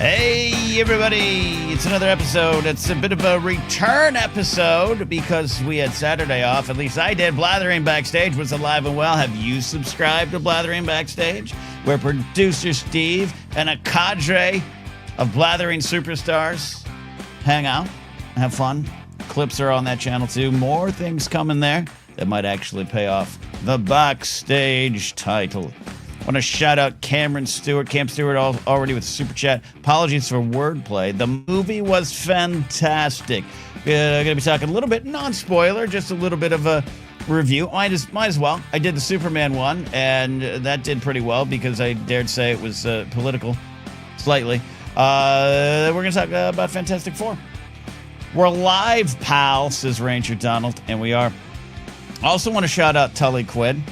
Hey, everybody. It's another episode. It's a bit of a return episode because we had Saturday off. At least I did. Blathering Backstage was alive and well. Have you subscribed to Blathering Backstage, where producer Steve and a cadre of Blathering superstars hang out, have fun? Clips are on that channel, too. More things coming there that might actually pay off the Backstage title. I want to shout out Cam Stewart already with super chat. Apologies for wordplay. The movie was fantastic. Going to be talking a little bit, non-spoiler, just a little bit of a review. Might as well. I did the Superman one, and that did pretty well because I dared say it was political, slightly. We're going to talk about Fantastic Four. We're live, pal, says Ranger Donald, and we are. I also want to shout out Tully Quinn,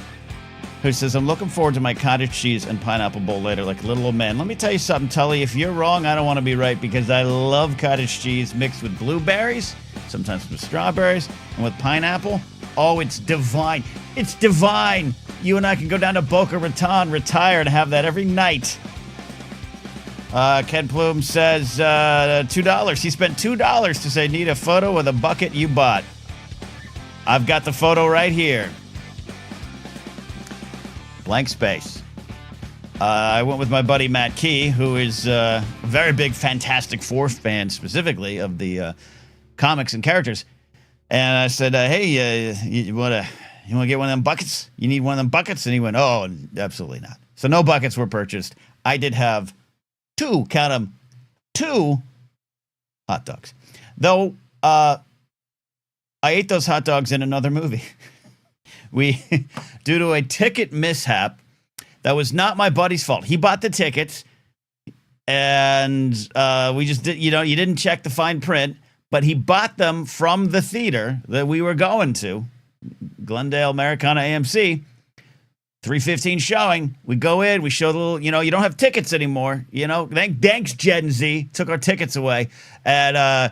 who says, I'm looking forward to my cottage cheese and pineapple bowl later, like a little old man. Let me tell you something, Tully. If you're wrong, I don't want to be right, because I love cottage cheese mixed with blueberries, sometimes with strawberries, and with pineapple. Oh, it's divine. It's divine. You and I can go down to Boca Raton, retire, and have that every night. Ken Plume says, $2. He spent $2 to say, need a photo of the bucket you bought. I've got the photo right here. Blank space. I went with my buddy Matt Key, who is a very big Fantastic Four fan, specifically of the comics and characters. And I said, "Hey, you want to get one of them buckets? You need one of them buckets?" And he went, "Oh, absolutely not." So no buckets were purchased. I did have two hot dogs, though. I ate those hot dogs in another movie. We, due to a ticket mishap, that was not my buddy's fault. He bought the tickets, and we just did, you didn't check the fine print, but he bought them from the theater that we were going to, Glendale Americana AMC, 3:15 showing. We go in, we show the little, you don't have tickets anymore, Thanks, Gen Z, took our tickets away, and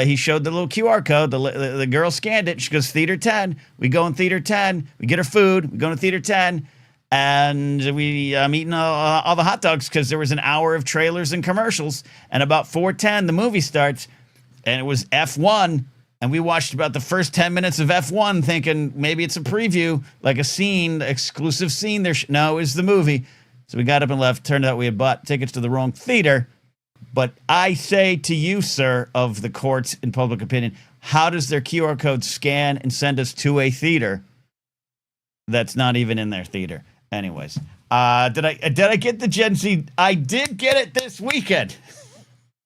he showed the little QR code. The girl scanned it. She goes, Theater 10. We go in Theater 10. We get our food. We go to Theater 10. And I'm eating all the hot dogs because there was an hour of trailers and commercials. And about 4:10, the movie starts. And it was F1. And we watched about the first 10 minutes of F1 thinking maybe it's a preview, like a scene, exclusive scene. No, it was the movie. So we got up and left. Turned out we had bought tickets to the wrong theater. But I say to you, sir, of the courts in public opinion, how does their QR code scan and send us to a theater that's not even in their theater? Anyways, did I get the Gen Z? I did get it this weekend.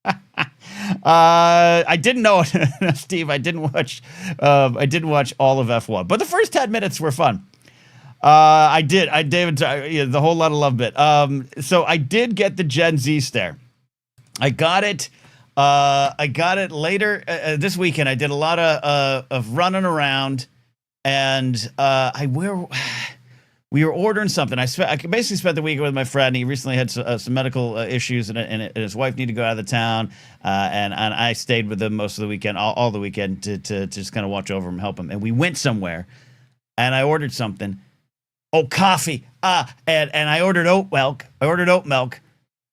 I didn't know it, Steve. I didn't watch all of F1, but the first 10 minutes were fun. I did. The whole lot of love bit. So I did get the Gen Z stare. I got it later this weekend. I did a lot of running around, and we were ordering something. I basically spent the weekend with my friend. He recently had some medical issues, and his wife needed to go out of the town, and I stayed with him most of the weekend, all the weekend, to just kind of watch over him, help him. And we went somewhere, and I ordered something. Oh, coffee. And I ordered oat milk.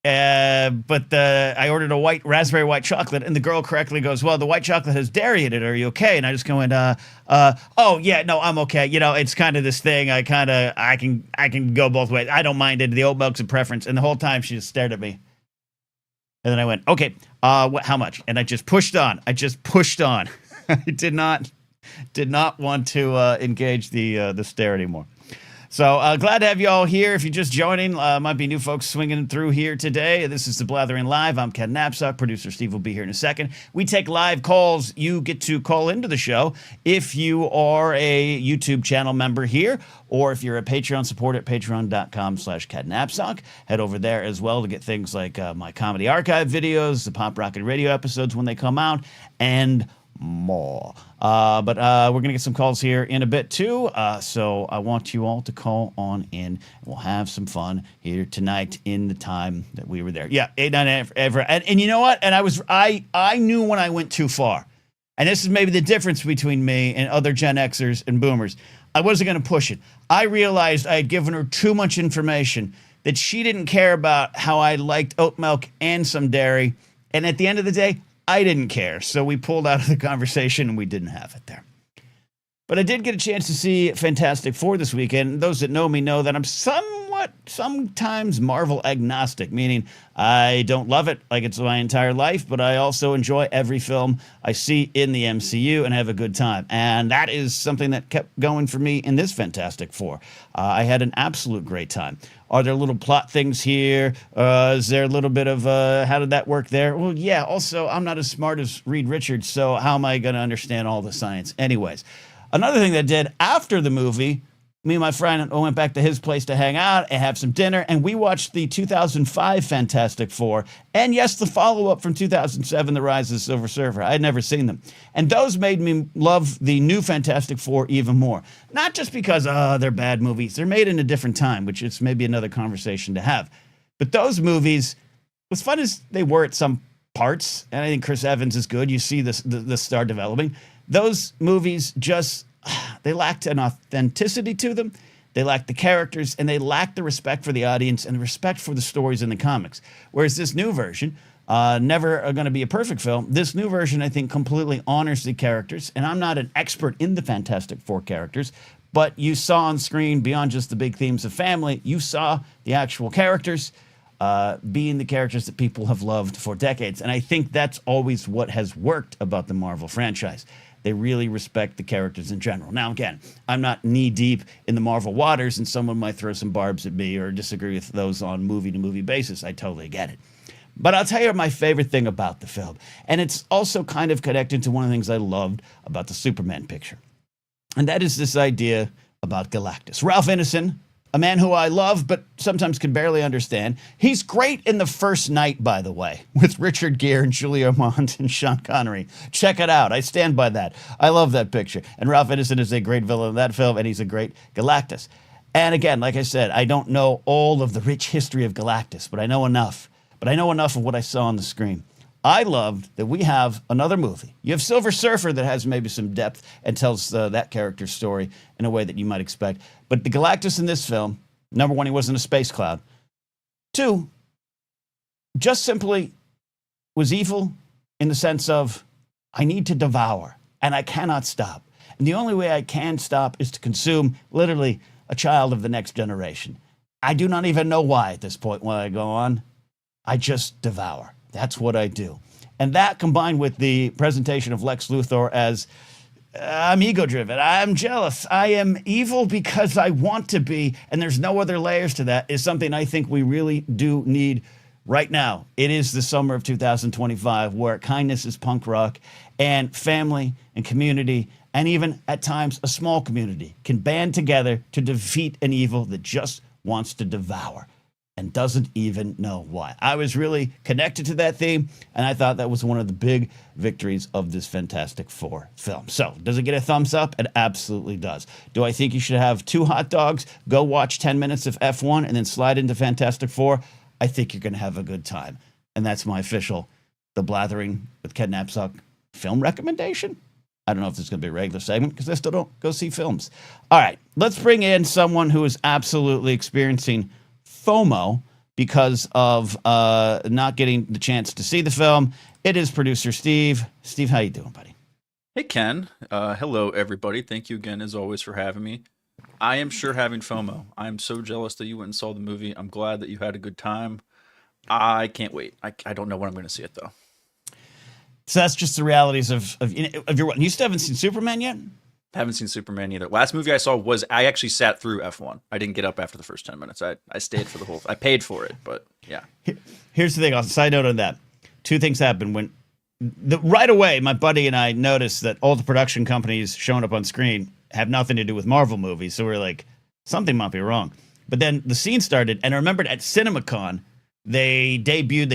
But I ordered a raspberry white chocolate, and the girl correctly goes, well, the white chocolate has dairy in it. Are you okay? And I just go in, oh yeah, no, I'm okay. It's kind of this thing. I can go both ways. I don't mind it. The oat milk's a preference. And the whole time she just stared at me. And then I went, okay, how much? And I just pushed on. I did not want to engage the stare anymore. So glad to have you all here. If you're just joining, might be new folks swinging through here today. This is the Blathering Live. I'm Ken Napzok. Producer Steve will be here in a second. We take live calls. You get to call into the show if you are a YouTube channel member here, or if you're a Patreon supporter at patreon.com/KenNapzok. Head over there as well to get things like my comedy archive videos, the Pop Rocket Radio episodes when they come out, and more. But we're going to get some calls here in a bit, too. So I want you all to call on in. We'll have some fun here tonight in the time that we were there. Yeah, 8-9 ever. And you know what? And I knew when I went too far. And this is maybe the difference between me and other Gen Xers and Boomers. I wasn't going to push it. I realized I had given her too much information that she didn't care about how I liked oat milk and some dairy. And at the end of the day, I didn't care. So we pulled out of the conversation and we didn't have it there. But I did get a chance to see Fantastic Four this weekend. Those that know me know that I'm sometimes Marvel agnostic, meaning I don't love it like it's my entire life, but I also enjoy every film I see in the MCU and have a good time. And that is something that kept going for me in this Fantastic Four. I had an absolute great time. Are there little plot things here? Is there a little bit of how did that work there? Well, yeah. Also, I'm not as smart as Reed Richards, so how am I going to understand all the science? Anyways. Another thing that did after the movie, me and my friend went back to his place to hang out and have some dinner, and we watched the 2005 Fantastic Four, and yes, the follow-up from 2007, The Rise of the Silver Surfer. I had never seen them. And those made me love the new Fantastic Four even more. Not just because, they're bad movies. They're made in a different time, which is maybe another conversation to have. But those movies, as fun as they were at some parts, and I think Chris Evans is good, you see the star developing, those movies just, they lacked an authenticity to them. They lacked the characters, and they lacked the respect for the audience and the respect for the stories in the comics. Whereas this new version, never going to be a perfect film, this new version, I think, completely honors the characters. And I'm not an expert in the Fantastic Four characters, but you saw on screen, beyond just the big themes of family, you saw the actual characters being the characters that people have loved for decades. And I think that's always what has worked about the Marvel franchise. They really respect the characters in general. Now, again, I'm not knee-deep in the Marvel waters, and someone might throw some barbs at me or disagree with those on movie-to-movie basis. I totally get it. But I'll tell you my favorite thing about the film, and it's also kind of connected to one of the things I loved about the Superman picture, and that is this idea about Galactus. Ralph Ineson, a man who I love but sometimes can barely understand. He's great in The First Night, by the way, with Richard Gere and Julia Ormond and Sean Connery. Check it out. I stand by that. I love that picture. And Ralph Ineson is a great villain in that film, and he's a great Galactus. And again, like I said, I don't know all of the rich history of Galactus, but I know enough. But I know enough of what I saw on the screen. I loved that we have another movie. You have Silver Surfer that has maybe some depth and tells that character's story in a way that you might expect. But the Galactus in this film, number one, he wasn't a space cloud. Two, just simply was evil in the sense of, I need to devour, and I cannot stop. And the only way I can stop is to consume, literally, a child of the next generation. I do not even know why at this point when I go on. I just devour. That's what I do. And that combined with the presentation of Lex Luthor as I'm ego-driven, I'm jealous, I am evil because I want to be, and there's no other layers to that, is something I think we really do need right now. It is the summer of 2025 where kindness is punk rock, and family and community, and even at times a small community, can band together to defeat an evil that just wants to devour and doesn't even know why. I was really connected to that theme, and I thought that was one of the big victories of this Fantastic Four film. So, does it get a thumbs up? It absolutely does. Do I think you should have 2 hot dogs, go watch 10 minutes of F1, and then slide into Fantastic Four? I think you're going to have a good time. And that's my official The Blathering with Ken Napzok film recommendation. I don't know if this is going to be a regular segment because I still don't go see films. All right, let's bring in someone who is absolutely experiencing FOMO because of not getting the chance to see the film. It is producer Steve. Steve, how you doing, buddy? Hey, Ken. Hello, everybody. Thank you again, as always, for having me. I am sure having FOMO. I'm so jealous that you went and saw the movie. I'm glad that you had a good time. I can't wait. I don't know when I'm going to see it, though. So that's just the realities of your... You still haven't seen Superman yet? Haven't seen Superman either. Last movie I saw was, I actually sat through F1. I didn't get up after the first 10 minutes. I stayed for the whole, I paid for it, but yeah. Here's the thing, on a side note on that. 2 things happened when, right away, my buddy and I noticed that all the production companies showing up on screen have nothing to do with Marvel movies. So we're like, something might be wrong. But then the scene started, and I remembered at CinemaCon, they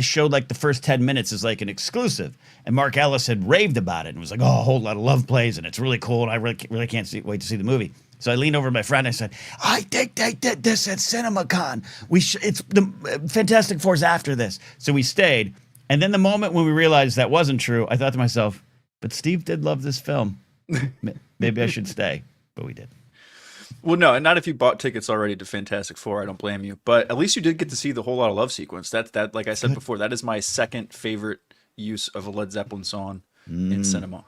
showed like the first 10 minutes as like an exclusive. And Mark Ellis had raved about it and was like, oh, a whole lot of love plays, and it's really cool, and I really can't wait to see the movie. So I leaned over to my friend and I said, I think they did this at CinemaCon. It's the Fantastic Four's after this. So we stayed. And then the moment when we realized that wasn't true, I thought to myself, but Steve did love this film. Maybe I should stay. But we did. Well, no, and not if you bought tickets already to Fantastic Four. I don't blame you, but at least you did get to see the Whole Lot of Love sequence. That, like I said before, that is my second favorite use of a Led Zeppelin song in cinema.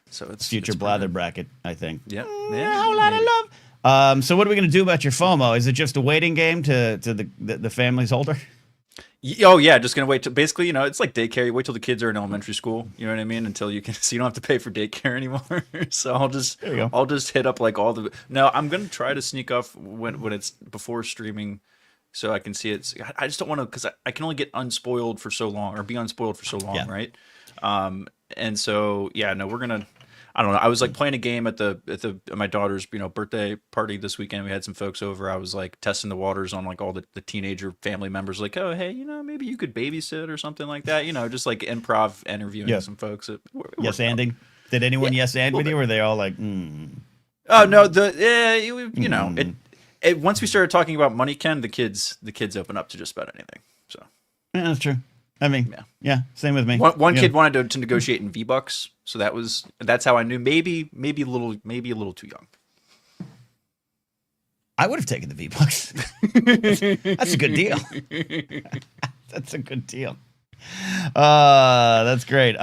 So it's Future Blather bracket, I think. Yeah, A whole lot of love. So what are we going to do about your FOMO? Is it just a waiting game to the family's older? Oh yeah, just gonna wait till basically, it's like daycare. You wait till the kids are in elementary school. You know what I mean? Until you can, so you don't have to pay for daycare anymore. So I'll just hit up like all the. No, I'm gonna try to sneak off when it's before streaming, so I can see it. I just don't want to because I can only get unspoiled for so long or be unspoiled for so long, right? And so yeah, no, we're gonna. I don't know. I was like playing a game at my daughter's birthday party this weekend. We had some folks over. I was like testing the waters on like all the teenager family members. Like, oh hey, maybe you could babysit or something like that. Just like improv interviewing some folks. Yes, anding. Did anyone yes and with you? Or were they all like? Oh no, once we started talking about money, Ken, the kids open up to just about anything. So yeah, that's true. I mean, yeah, same with me. One kid wanted to negotiate in V-Bucks, so that's how I knew maybe a little too young. I would have taken the V-Bucks. That's a good deal. That's a good deal. That's great.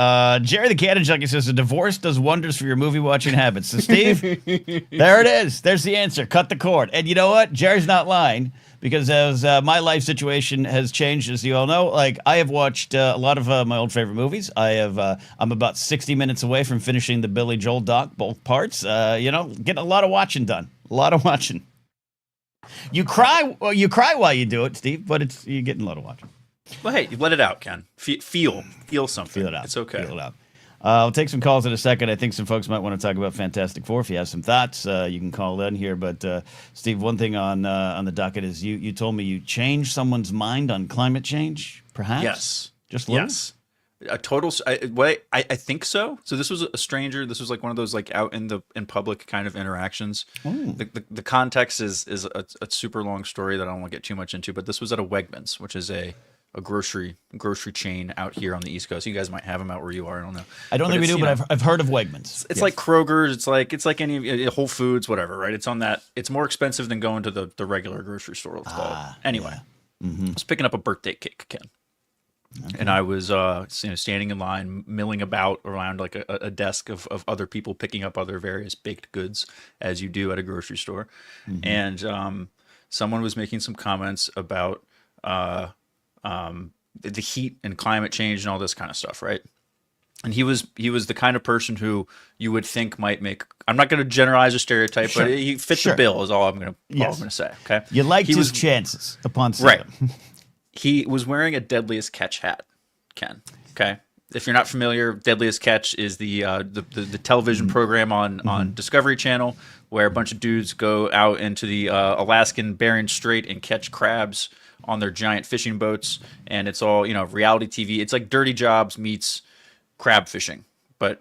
Jerry the Cannon Junkie says a divorce does wonders for your movie watching habits. So Steve, there it is. There's the answer. Cut the cord. And you know what? Jerry's not lying. Because as my life situation has changed, as you all know, like I have watched a lot of my old favorite movies. I'm about 60 minutes away from finishing the Billy Joel doc, both parts. Getting a lot of watching done. A lot of watching. You cry while you do it, Steve, but you're getting a lot of watching. Well, hey, you let it out, Ken. Feel something. Feel it out. It's okay. Feel it out. I'll take some calls in a second. I think some folks might want to talk about Fantastic Four. If you have some thoughts, you can call in here. But Steve, one thing on the docket is you told me you changed someone's mind on climate change, perhaps? Yes. Just a little? Yes. A total. I think so. So this was a stranger. This was like one of those like out in public kind of interactions. The context is a super long story that I don't want to get too much into. But this was at a Wegmans, which is a grocery chain out here on the East Coast. You guys might have them out where you are. I don't know. I don't think we do, but I've heard of Wegmans. It's like Kroger's. It's like any Whole Foods, whatever, right? It's on that. It's more expensive than going to the regular grocery store. Let's call it. Anyway, I was picking up a birthday cake, Ken, and I was standing in line, milling about around like a desk of other people picking up other various baked goods, as you do at a grocery store, and someone was making some comments about the heat and climate change and all this kind of stuff, right? And he was the kind of person who you would think might make. I'm not going to generalize or stereotype, but he fits the bill. Is all I'm going to say. Okay, you liked his chances upon seeing him. He was wearing a Deadliest Catch hat, Ken. Okay, if you're not familiar, Deadliest Catch is the television program on Discovery Channel where a bunch of dudes go out into the Alaskan Bering Strait and catch crabs on their giant fishing boats, and it's all reality TV. It's like Dirty Jobs meets crab fishing, but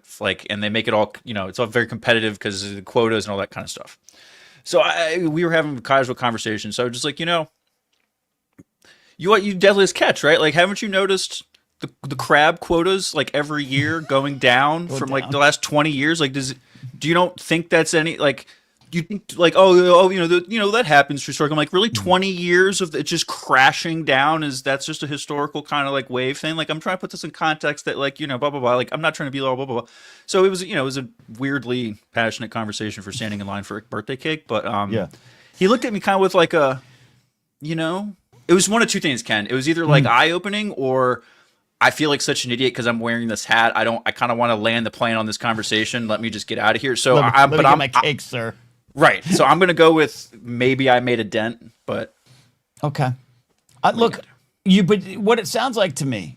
and they make it all it's all very competitive because of the quotas and all that kind of stuff. So we were having a casual conversation. So just like you Deadliest Catch, right? Like, haven't you noticed the crab quotas like every year going down like the last 20 years? Like, do you don't think that's any like? You think like that happens historically. I'm like, really 20 years of it just crashing down that's just a historical kind of like wave thing. Like, I'm trying to put this in context that like blah blah blah. Like, I'm not trying to be blah blah blah. So it was it was a weirdly passionate conversation for standing in line for a birthday cake. But he looked at me kind of with like a it was one of two things, Ken. It was either like eye opening or I feel like such an idiot because I'm wearing this hat. I kind of want to land the plane on this conversation. Let me just get out of here. So let me get my cake, sir. Right. So I'm going to go with maybe I made a dent, but. Okay. Look, but what it sounds like to me,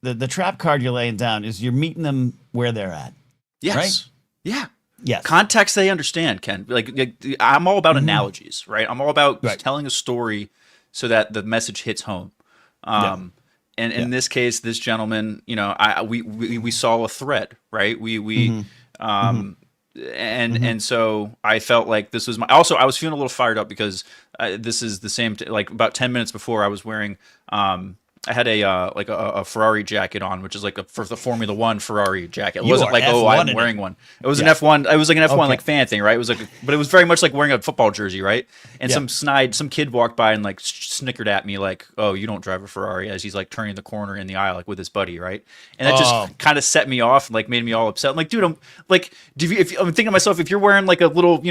the trap card you're laying down is you're meeting them where they're at. Yes. Right? Yeah. Yes. Context they understand, Ken. Like I'm all about analogies, right? I'm all about telling a story so that the message hits home. And in this case, this gentleman, we saw a thread, right? And so I felt like this was also I was feeling a little fired up because this is the same like about 10 minutes before I was wearing I had a Ferrari jacket on, which is like for the Formula One Ferrari jacket. It You wasn't are like, oh, F1 I'm in wearing it. one. It was an Yeah. F1. It was like an F1 Okay. like fan thing, right? It was like, but it was very much like wearing a football jersey, right? And Yeah. some kid walked by and like snickered at me like, oh, you don't drive a Ferrari, as he's like turning the corner in the aisle like with his buddy, right? And that Oh. just kind of set me off, like made me all upset. I'm like, dude, I'm like, I'm thinking to myself, if you're wearing like a little,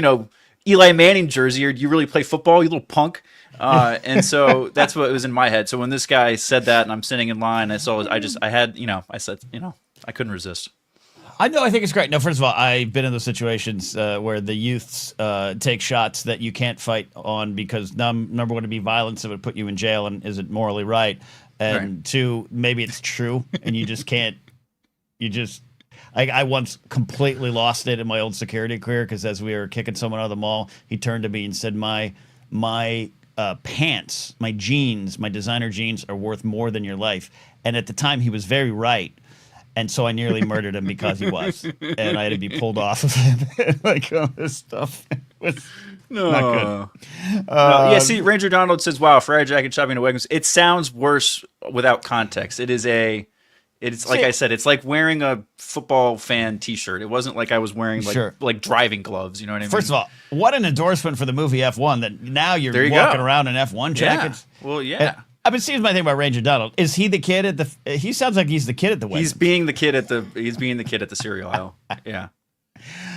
Eli Manning jersey, or do you really play football, you little punk? And so that's what was in my head. So when this guy said that, and I'm sitting in line, I said, I couldn't resist. I know. I think it's great. No, first of all, I've been in those situations where the youths take shots that you can't fight on because number one, to be violence, it would put you in jail, and is it morally right? And Right. two, maybe it's true, and you just can't. I once completely lost it in my old security career because as we were kicking someone out of the mall, he turned to me and said, "My pants, my jeans, my designer jeans are worth more than your life." And at the time, he was very right. And so I nearly murdered him because he was. And I had to be pulled off of him. Like, all this stuff was not good. Yeah, see, Ranger Donald says, wow, Ferrari jacket shopping at Wegmans. It sounds worse without context. It's like I said, it's like wearing a football fan T-shirt. It wasn't like I was wearing Sure. like driving gloves. You know what I mean? First of all, what an endorsement for the movie F1 that now you're There you walking go. around in F1 jackets. Yeah. Well, yeah. And I've been seeing my thing about Ranger Donald. Is he the kid at the? He sounds like he's the kid at the wedding. He's being the kid at the cereal aisle. Yeah.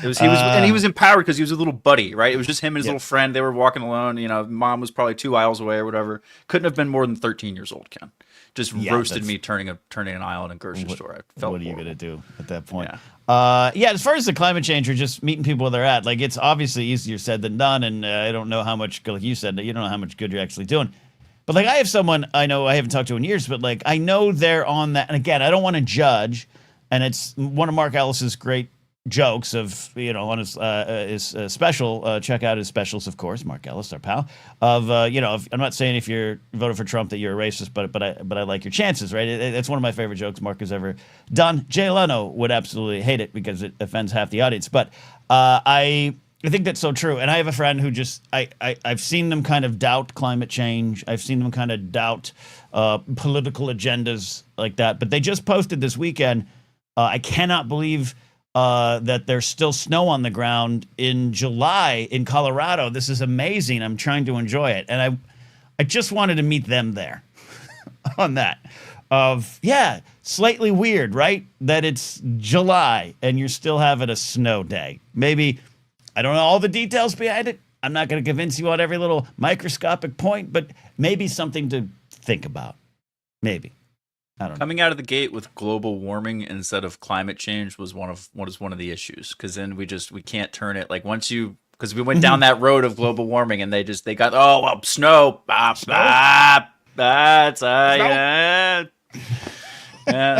He was empowered because he was a little buddy, right? It was just him and his Yeah. little friend. They were walking alone. Mom was probably 2 aisles away or whatever. Couldn't have been more than 13 years old, Ken. Just Yeah, roasted that's- me turning an aisle in a grocery store. I felt What are you horrible. going to do at that point? Yeah. As far as the climate change or just meeting people where they're at, like it's obviously easier said than done. And I don't know how much, like you said, you don't know how much good you're actually doing. But like I have someone I know I haven't talked to in years, but like I know they're on that. And again, I don't want to judge. And it's one of Mark Ellis's great jokes of, on his special, check out his specials, of course, Mark Ellis, our pal, of, I'm not saying if you're voted for Trump that you're a racist, but I like your chances, right? It's one of my favorite jokes Mark has ever done. Jay Leno would absolutely hate it because it offends half the audience. But I think that's so true. And I have a friend who just, I've seen them kind of doubt climate change. I've seen them kind of doubt political agendas like that. But they just posted this weekend, I cannot believe that there's still snow on the ground in July in Colorado. This is amazing. I'm trying to enjoy it. And I just wanted to meet them there on that. Slightly weird, right? That it's July and you're still having a snow day. Maybe, I don't know all the details behind it. I'm not going to convince you on every little microscopic point, but maybe something to think about. Maybe. I don't know. Coming out of the gate with global warming instead of climate change was one of the issues, because then we can't turn it like because we went down that road of global warming and they got snow. That's yeah.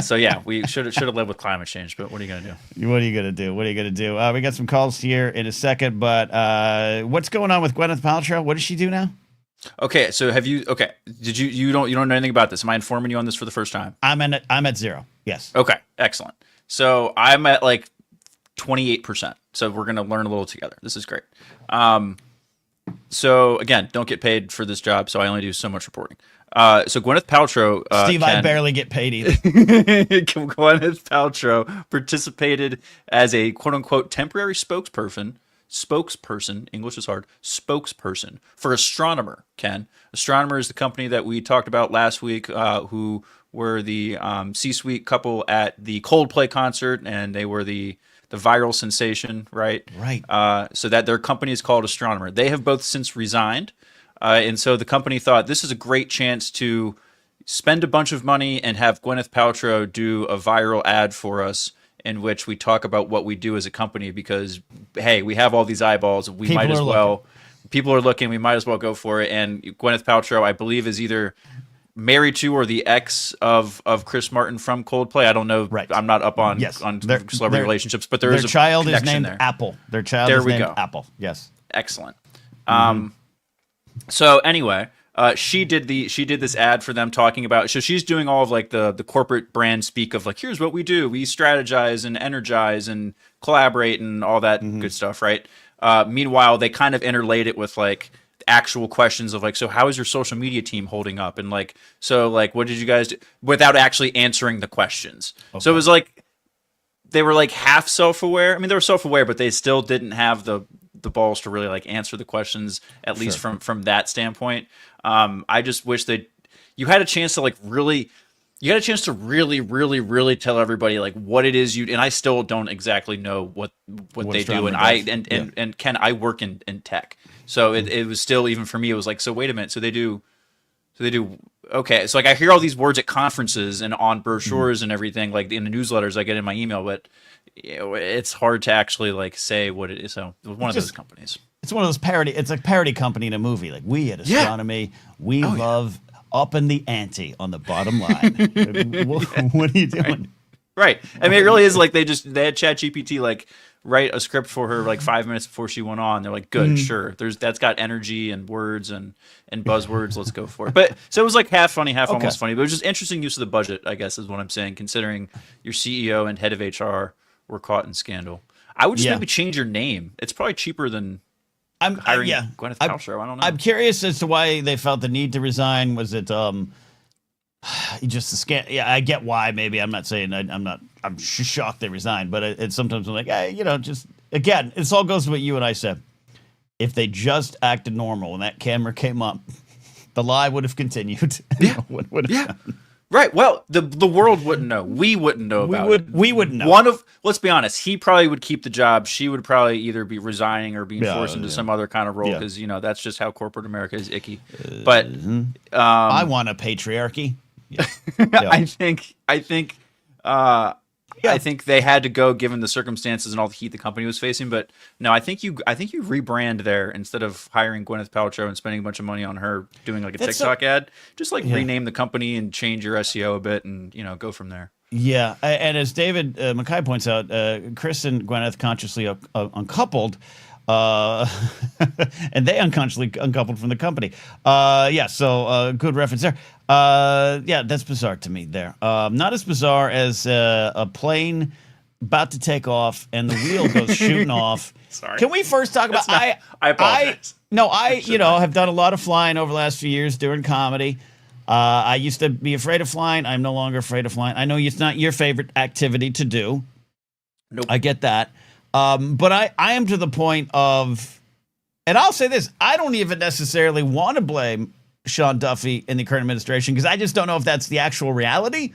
So yeah, we should have led with climate change, but what are you gonna do? What are you going to do? We got some calls here in a second, but what's going on with Gwyneth Paltrow? What does she do now? Okay, so did you don't know anything about this? Am I informing you on this for the first time? I'm at 0. Yes. Okay, excellent. So I'm at like 28%. So we're gonna learn a little together. This is great. So again, don't get paid for this job, so I only do so much reporting. So Gwyneth Paltrow, Steve, I barely get paid either. Gwyneth Paltrow participated as a quote unquote temporary spokesperson, English is hard, spokesperson for Astronomer, Ken. Astronomer is the company that we talked about last week, who were the C-suite couple at the Coldplay concert, and they were the viral sensation, right? Right. So that their company is called Astronomer. They have both since resigned. And so the company thought this is a great chance to spend a bunch of money and have Gwyneth Paltrow do a viral ad for us in which we talk about what we do as a company because, hey, we have all these eyeballs. People are looking. We might as well go for it. And Gwyneth Paltrow, I believe, is either married to or the ex of Chris Martin from Coldplay. I don't know. Right. I'm not up on celebrity relationships, but there is a child is connection named there. Apple. Their child There is we named go. Apple. Yes. Excellent. So anyway, she did this ad for them talking about. So she's doing all of like the corporate brand speak of like, here's what we do. We strategize and energize and collaborate and all that good stuff, right? Meanwhile, they kind of interlaid it with like actual questions of like, so how is your social media team holding up? And like, so like, what did you guys do? Without actually answering the questions. Okay. So it was like, they were like half self-aware. I mean, they were self-aware, but they still didn't have the balls to really like answer the questions, at least from that standpoint. I just wish you had a chance to really tell everybody like what it is and I still don't exactly know what they do. And Ken, I work in tech. So it was still, even for me, it was like, so wait a minute. So they do, okay. So like I hear all these words at conferences and on brochures and everything, like in the newsletters I get in my email, but it's hard to actually like say what it is. So it was one of those companies. It's one of those parody. It's a parody company in a movie. Like, we at Astronomy, we love upping the ante on the bottom line. What are you doing? Right. I mean, it really is like they had ChatGPT like write a script for her like 5 minutes before she went on. They're like, good, sure. That's got energy and words and buzzwords. Let's go for it. But so it was like half funny, half almost funny. But it was just interesting use of the budget, I guess, is what I'm saying, considering your CEO and head of HR were caught in scandal. I would just maybe change your name. It's probably cheaper than hiring Gwyneth Paltrow. I don't know. I'm curious as to why they felt the need to resign. Was it just the scam? Yeah, I get why. Maybe I'm not saying I'm shocked they resigned, but it's sometimes I'm like, hey, just again, it all goes to what you and I said. If they just acted normal when that camera came up, the lie would have continued. Yeah, right. Well, the world wouldn't know. We wouldn't know about it. We wouldn't know. Let's be honest. He probably would keep the job. She would probably either be resigning or being forced into some other kind of role because that's just how corporate America is icky. But I want a patriarchy. Yeah. I think they had to go given the circumstances and all the heat the company was facing. But no, I think you rebrand there instead of hiring Gwyneth Paltrow and spending a bunch of money on her doing like a TikTok ad. Just like rename the company and change your SEO a bit and go from there. Yeah, and as David Mackay points out, Chris and Gwyneth consciously uncoupled. And they unconsciously uncoupled from the company. So good reference there. That's bizarre to me there. Not as bizarre as a plane about to take off and the wheel goes shooting off. Sorry. Can we first talk about... I apologize. I have done a lot of flying over the last few years doing comedy. I used to be afraid of flying. I'm no longer afraid of flying. I know it's not your favorite activity to do. Nope. I get that. But I am to the point of, and I'll say this, I don't even necessarily want to blame Sean Duffy in the current administration because I just don't know if that's the actual reality.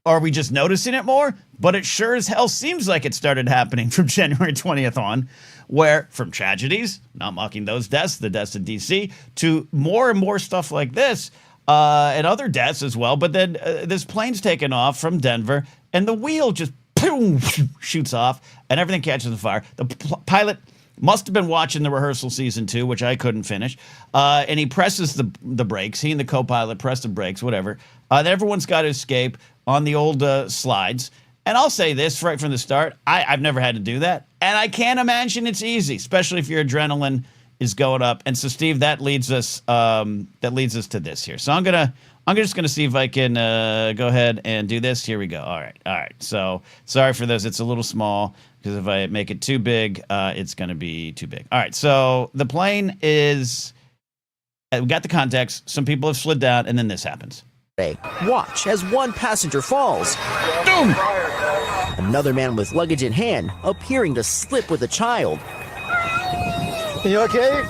Or are we just noticing it more? But it sure as hell seems like it started happening from January 20th on, where from tragedies, not mocking those deaths, the deaths in D.C., to more and more stuff like this and other deaths as well. But then this plane's taken off from Denver and the wheel just shoots off and everything catches on fire. The pilot must have been watching the rehearsal season 2, which I couldn't finish. And he presses the brakes. He and the co-pilot press the brakes, whatever. Then everyone's got to escape on the old slides. And I'll say this right from the start. I've never had to do that. And I can't imagine it's easy, especially if your adrenaline is going up. And so, Steve, that leads us to this here. So I'm just gonna see if I can go ahead and do this. Here we go. All right. So sorry for this. It's a little small because if I make it too big, it's gonna be too big. All right. So the plane is. We got the context. Some people have slid down, and then this happens. Watch as one passenger falls. Boom! Another man with luggage in hand appearing to slip with a child. You okay?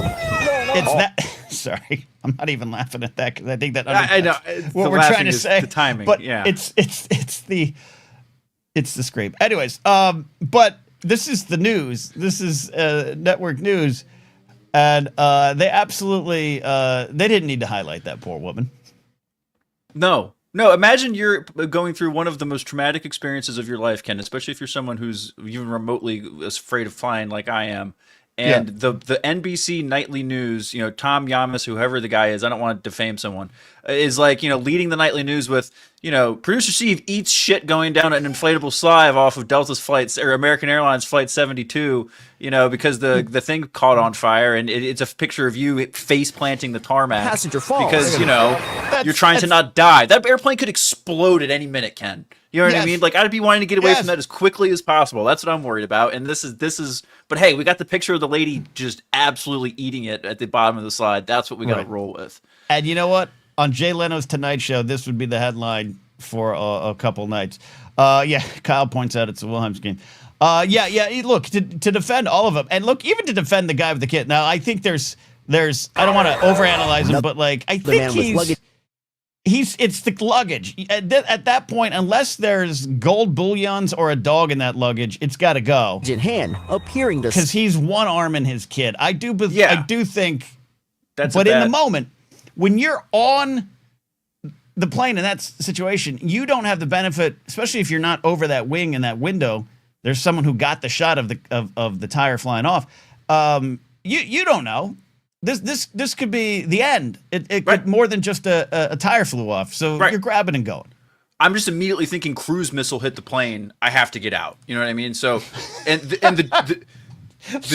It's that. Sorry, I'm not even laughing at that because I think that I know what we're trying to say. The timing, but yeah, it's the scream. Anyways, but this is the news. This is network news, and they absolutely they didn't need to highlight that poor woman. No. Imagine you're going through one of the most traumatic experiences of your life, Ken, especially if you're someone who's even remotely afraid of flying like I am. And the NBC nightly news, Tom Yamas, whoever the guy is, I don't want to defame someone, is like, leading the nightly news with, producer Steve eats shit going down an inflatable slide off of Delta's flights or American Airlines flight 72, because the thing caught on fire and it's a picture of you face planting the tarmac. Passenger falls. Because, you're trying to not die. That airplane could explode at any minute, Ken. You know what I Yes. mean? Like I'd be wanting to get away Yes. from that as quickly as possible. That's what I'm worried about. And this is. But hey, we got the picture of the lady just absolutely eating it at the bottom of the slide. That's what we got to Right. roll with. And you know what? On Jay Leno's Tonight Show, this would be the headline for a couple nights. Yeah, Kyle points out it's a Wilhelm's game. Yeah. Look, to defend all of them, and look, even to defend the guy with the kid. Now, I think there's. I don't want to overanalyze him, but like I think man with luggage. it's the luggage. At that point, unless there's gold bullions or a dog in that luggage, it's got to go. In hand, appearing to Because he's one arm in his kid. I do think. That's. But in the moment, when you're on the plane in that situation, you don't have the benefit, especially if you're not over that wing in that window. There's someone who got the shot of the tire flying off. You don't know. This could be the end. It could more than just a tire flew off. So you're grabbing and going. I'm just immediately thinking cruise missile hit the plane. I have to get out. You know what I mean? So, and the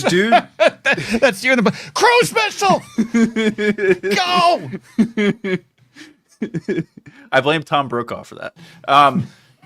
dude, that's you in the cruise missile. Go. I blame Tom Brokaw for that.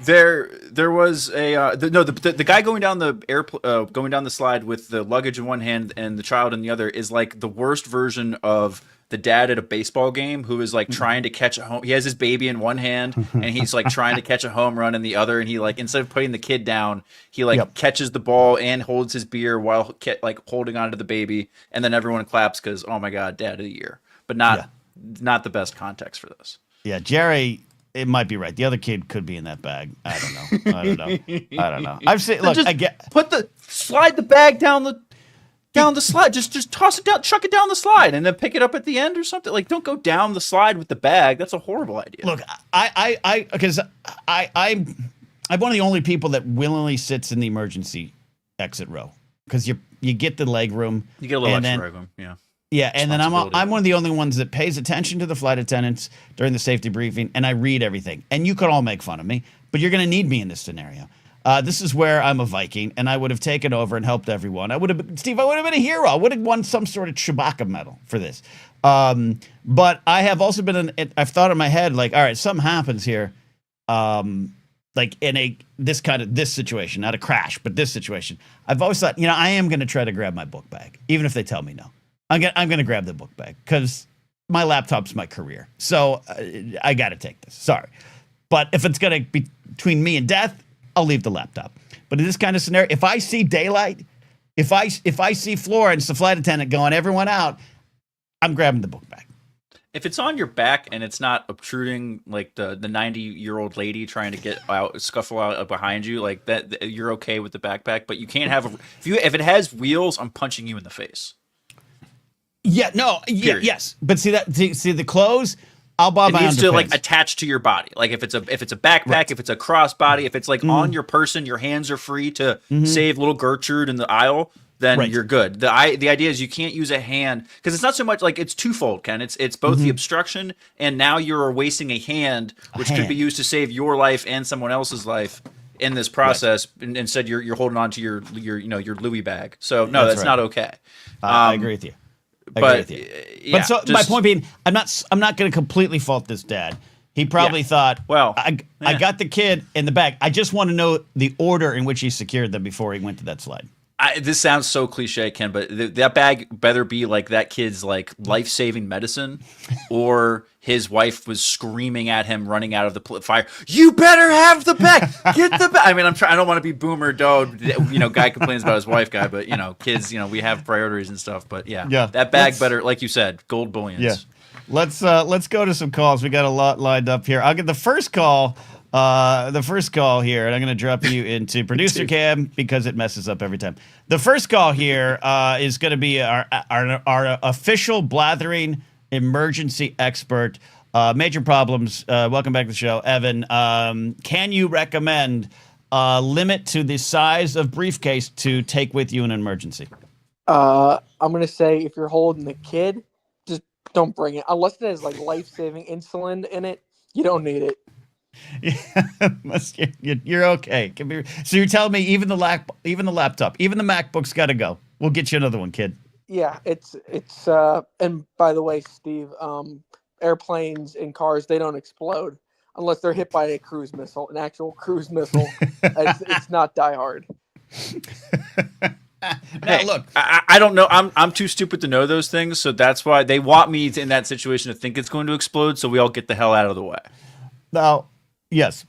There was the guy going down the going down the slide with the luggage in one hand and the child in the other is like the worst version of the dad at a baseball game who is like trying to catch a home. He has his baby in one hand and he's like trying to catch a home run in the other, and he like instead of putting the kid down, he like catches the ball and holds his beer while like holding onto the baby, and then everyone claps because oh my god, dad of the year, but not the best context for this. Yeah, Jerry. It might be right. The other kid could be in that bag. I don't know. I've seen. Look, I get. Slide the bag down the slide. Just toss it down, chuck it down the slide, and then pick it up at the end or something. Like, don't go down the slide with the bag. That's a horrible idea. Look, because I'm one of the only people that willingly sits in the emergency exit row because you get the leg room. You get a little extra leg room. Yeah. Yeah, and then I'm one of the only ones that pays attention to the flight attendants during the safety briefing, and I read everything. And you could all make fun of me, but you're going to need me in this scenario. This is where I'm a Viking, and I would have taken over and helped everyone. I would have been a hero. I would have won some sort of Chewbacca medal for this. But I have also I've thought in my head, like, all right, something happens here, like in this situation, not a crash, but this situation. I've always thought, I am going to try to grab my book bag, even if they tell me no. I'm gonna grab the book bag because my laptop's my career. So I got to take this. Sorry, but if it's gonna be between me and death, I'll leave the laptop. But in this kind of scenario, if I see daylight, if I see Florence, the flight attendant, going, everyone out, I'm grabbing the book bag. If it's on your back and it's not obtruding like the 90-year-old lady trying to get out, scuffle out behind you, like that, you're okay with the backpack. But you can't have if it has wheels, I'm punching you in the face. Yeah, no, yes, but see the clothes. I'll buy my underpants. It needs to like attach to your body. Like if it's a backpack, if it's a crossbody, if it's like on your person, your hands are free to save little Gertrude in the aisle. Then you're good. The idea is you can't use a hand because it's not so much like it's twofold, Ken. It's both the obstruction and now you're wasting a hand, which could be used to save your life and someone else's life in this process. Right. Instead, you're holding on to your Louis bag. So no, that's not okay. I agree with you. But my point being, I'm not going to completely fault this dad. He probably thought, well, I got the kid in the bag. I just want to know the order in which he secured them before he went to that slide. This sounds so cliche, Ken, but that bag better be like that kid's like life-saving medicine, or his wife was screaming at him running out of the fire. You better have the bag. Get the bag. I mean, I don't want to be boomer dog. Guy complains about his wife, guy, but kids. We have priorities and stuff. But that bag better, like you said, gold bullions. Yeah. Let's go to some calls. We got a lot lined up here. I'll get the first call. Here, and I'm going to drop you into producer cam because it messes up every time. The first call here is going to be our official Blathering emergency expert. Major problems. Welcome back to the show, Evan. Can you recommend a limit to the size of briefcase to take with you in an emergency? I'm going to say if you're holding the kid, just don't bring it. Unless it has like life-saving insulin in it, you don't need it. Yeah, you're okay. So you're telling me even the laptop, even the MacBook's got to go. We'll get you another one, kid. Yeah, it's and by the way, Steve, airplanes and cars, they don't explode. unless they're hit by a cruise missile, an actual cruise missile. It's not Die Hard. Now, look, I don't know. I'm too stupid to know those things, so that's why they want me in that situation to think it's going to explode. So we all get the hell out of the way. now, yes,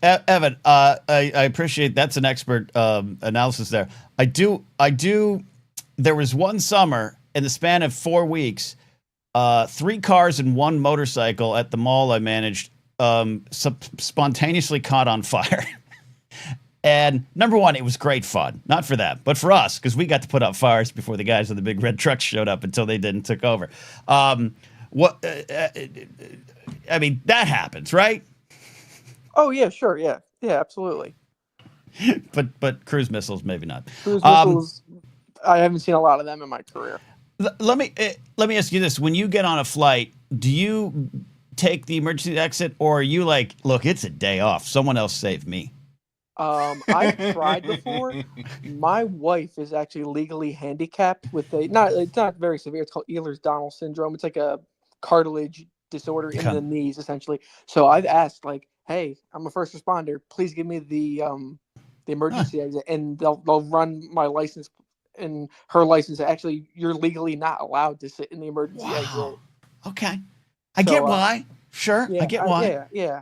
Evan, I appreciate that's an expert analysis there. I do. There was one summer in the span of 4 weeks, 3 cars and 1 motorcycle at the mall I managed spontaneously caught on fire. And number one, it was great fun. Not for them, but for us, because we got to put out fires before the guys in the big red trucks showed up until they did and took over. I mean, that happens, right? Oh yeah, sure, yeah, absolutely. But cruise missiles, maybe not. Cruise missiles, I haven't seen a lot of them in my career. Let me ask you this: when you get on a flight, do you take the emergency exit, or are you like, look, it's a day off, someone else save me? I've tried before. My wife is actually legally handicapped with it's not very severe. It's called Ehlers-Danlos syndrome. It's like a cartilage disorder in the knees, essentially. So I've asked, like, hey, I'm a first responder. Please give me the emergency exit, and they'll run my license and her license. Actually, you're legally not allowed to sit in the emergency exit. Okay, I get why. Sure, yeah, I get why. Yeah.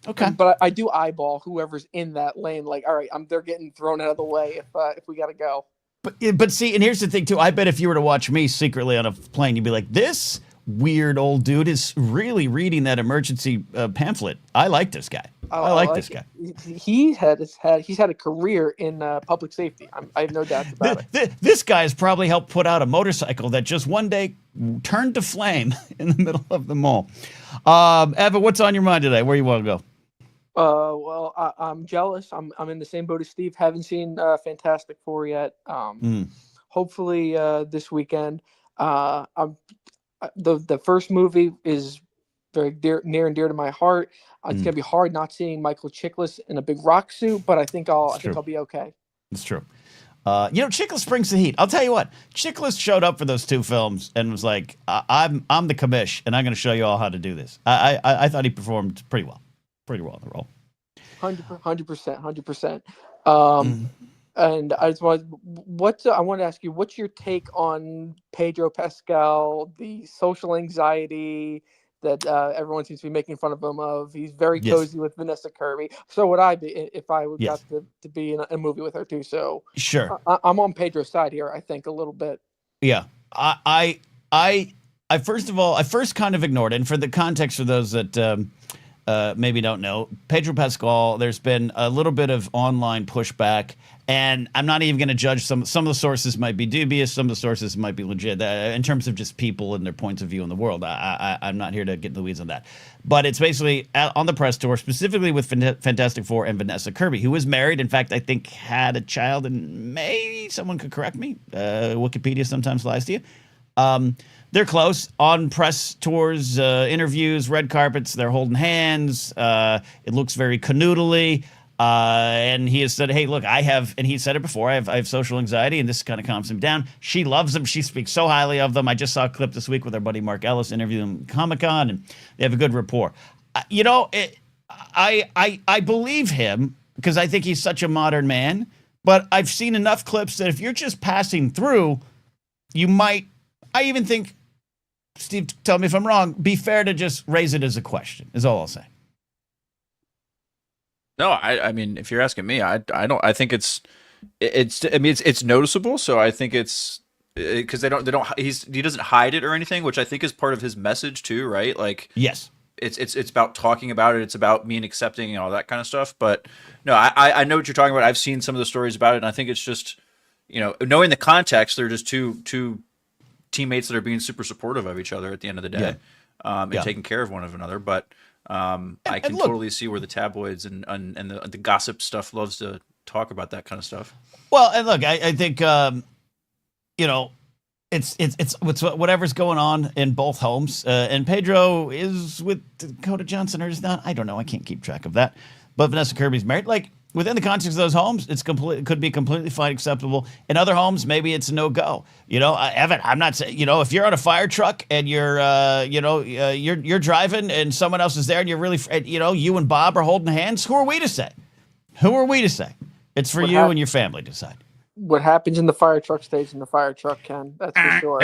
Okay, but I do eyeball whoever's in that lane. Like, all right, they're getting thrown out of the way if we gotta go. But see, and here's the thing too. I bet if you were to watch me secretly on a plane, you'd be like, this weird old dude is really reading that emergency pamphlet. I like this guy. I like this guy. He's had a career in public safety. I have no doubts about it. This guy has probably helped put out a motorcycle that just one day turned to flame in the middle of the mall. Eva, what's on your mind today? Where you want to go? Well, I'm jealous. I'm in the same boat as Steve. Haven't seen Fantastic Four yet. Hopefully this weekend. The first movie is very near and dear to my heart. It's gonna be hard not seeing Michael Chiklis in a big rock suit, but I think I'll be okay. It's true. Chiklis brings the heat. I'll tell you what. Chiklis showed up for those 2 films and was like, "I'm the commish, and I'm going to show you all how to do this." I thought he performed pretty well in the role. 100%. And I want to ask you, what's your take on Pedro Pascal, the social anxiety that everyone seems to be making fun of him of? He's very cozy with Vanessa Kirby. So would I be if I got to be in a movie with her too. So sure, I'm on Pedro's side here. I think a little bit. Yeah, I first kind of ignored it. And for the context for those that maybe don't know, Pedro Pascal, there's been a little bit of online pushback, and I'm not even going to judge some of the sources might be dubious, some of the sources might be legit in terms of just people and their points of view in the world. I'm not here to get in the weeds on that, but it's basically on the press tour, specifically with Fantastic Four and Vanessa Kirby, who is married. In fact, I think had a child, and maybe someone could correct me. Wikipedia sometimes lies to you. They're close on press tours, interviews, red carpets. They're holding hands. It looks very canoodly. And he has said, hey, look, and he said it before, I have social anxiety, and this kind of calms him down. She loves them. She speaks so highly of them. I just saw a clip this week with our buddy Mark Ellis interviewing them at Comic-Con, and they have a good rapport. I believe him because I think he's such a modern man, but I've seen enough clips that if you're just passing through, you might, I even think, Steve, tell me if I'm wrong, be fair to just raise it as a question, is all I'll say. No, I mean, if you're asking me, I think it's noticeable. So I think it's because he doesn't hide it or anything, which I think is part of his message too, right? Like, yes, it's about talking about it. It's about being accepting and all that kind of stuff. But no, I know what you're talking about. I've seen some of the stories about it, and I think it's just, knowing the context, they're just two teammates that are being super supportive of each other at the end of the day, and taking care of one another. But I can totally see where the tabloids and the gossip stuff loves to talk about that kind of stuff. Well, and look, I think it's whatever's going on in both homes. And Pedro is with Dakota Johnson or is not. I don't know. I can't keep track of that. But Vanessa Kirby's married. Like, within the context of those homes, it could be completely fine, acceptable. In other homes, maybe it's a no-go. Evan, I'm not saying, if you're on a fire truck and you're driving and someone else is there and you're really, you and Bob are holding hands, who are we to say? It's for you and your family to decide. What happens in the fire truck stays in the fire truck, Ken. That's for sure.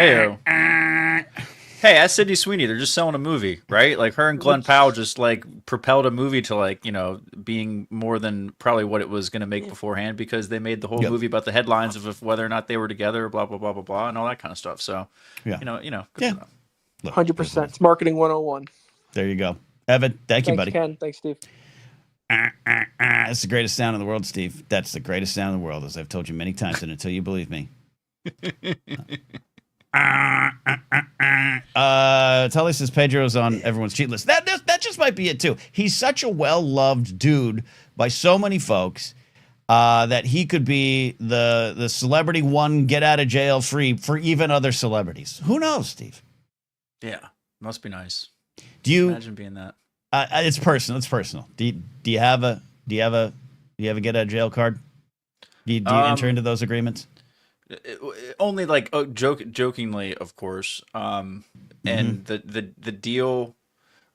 Hey, as Sydney Sweeney, they're just selling a movie, right? Like her and Glenn Powell just like propelled a movie to being more than probably what it was going to make beforehand, because they made the whole movie about the headlines of whether or not they were together, blah blah blah blah blah, and all that kind of stuff. So, good for them. 100%. It's marketing 101. There you go, Evan. Thanks, you, buddy. Ken. Thanks, Steve. That's the greatest sound in the world, Steve. That's the greatest sound in the world, as I've told you many times, and until you believe me. Tully says Pedro's on everyone's cheat list. That just might be it too. He's such a well-loved dude by so many folks that he could be the celebrity one get out of jail free for even other celebrities. Who knows, Steve? Yeah, must be nice. Do you imagine being that? It's personal. Do you have a get out of jail card? Do you enter into those agreements? Only jokingly, of course. And the deal,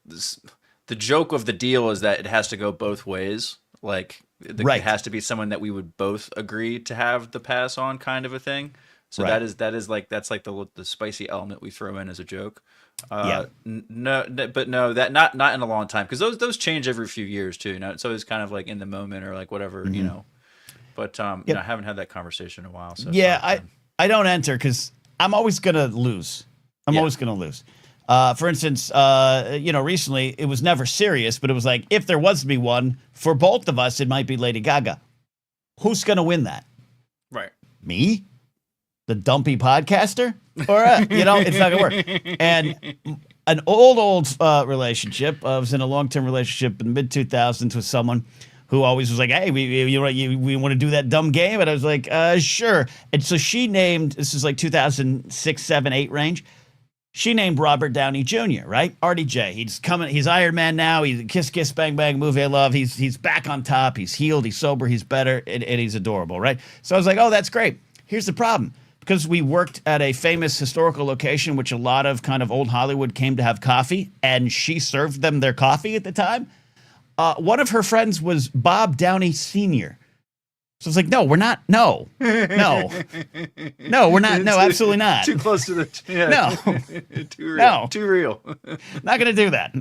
the joke of the deal is that it has to go both ways. Like it has to be someone that we would both agree to have the pass on, kind of a thing. So that's the spicy element we throw in as a joke. Not in a long time, because those change every few years too. It's always kind of like in the moment or like whatever, But I haven't had that conversation in a while. So I don't enter because I'm always gonna lose. Always gonna lose. For instance, recently it was never serious, but it was like if there was to be one for both of us, it might be Lady Gaga. Who's gonna win that? Right. Me, the dumpy podcaster, or it's not gonna work. And an old relationship. I was in a long-term relationship in the mid-2000s with someone who always was like, hey, we want to do that dumb game? And I was like, sure. And so she named, this is like 2006, 7, 8 range. She named Robert Downey Jr., right? RDJ. He's Iron Man now. He's Kiss Kiss Bang Bang movie I love. He's back on top. He's healed. He's sober. He's better. And he's adorable, right? So I was like, oh, that's great. Here's the problem. Because we worked at a famous historical location, which a lot of kind of old Hollywood came to have coffee, and she served them their coffee at the time. One of her friends was Bob Downey Sr. So it's like, no, we're not. No, we're not. No, absolutely not. Too close to the. Yeah. No. Too real. No. Too real. Not going to do that.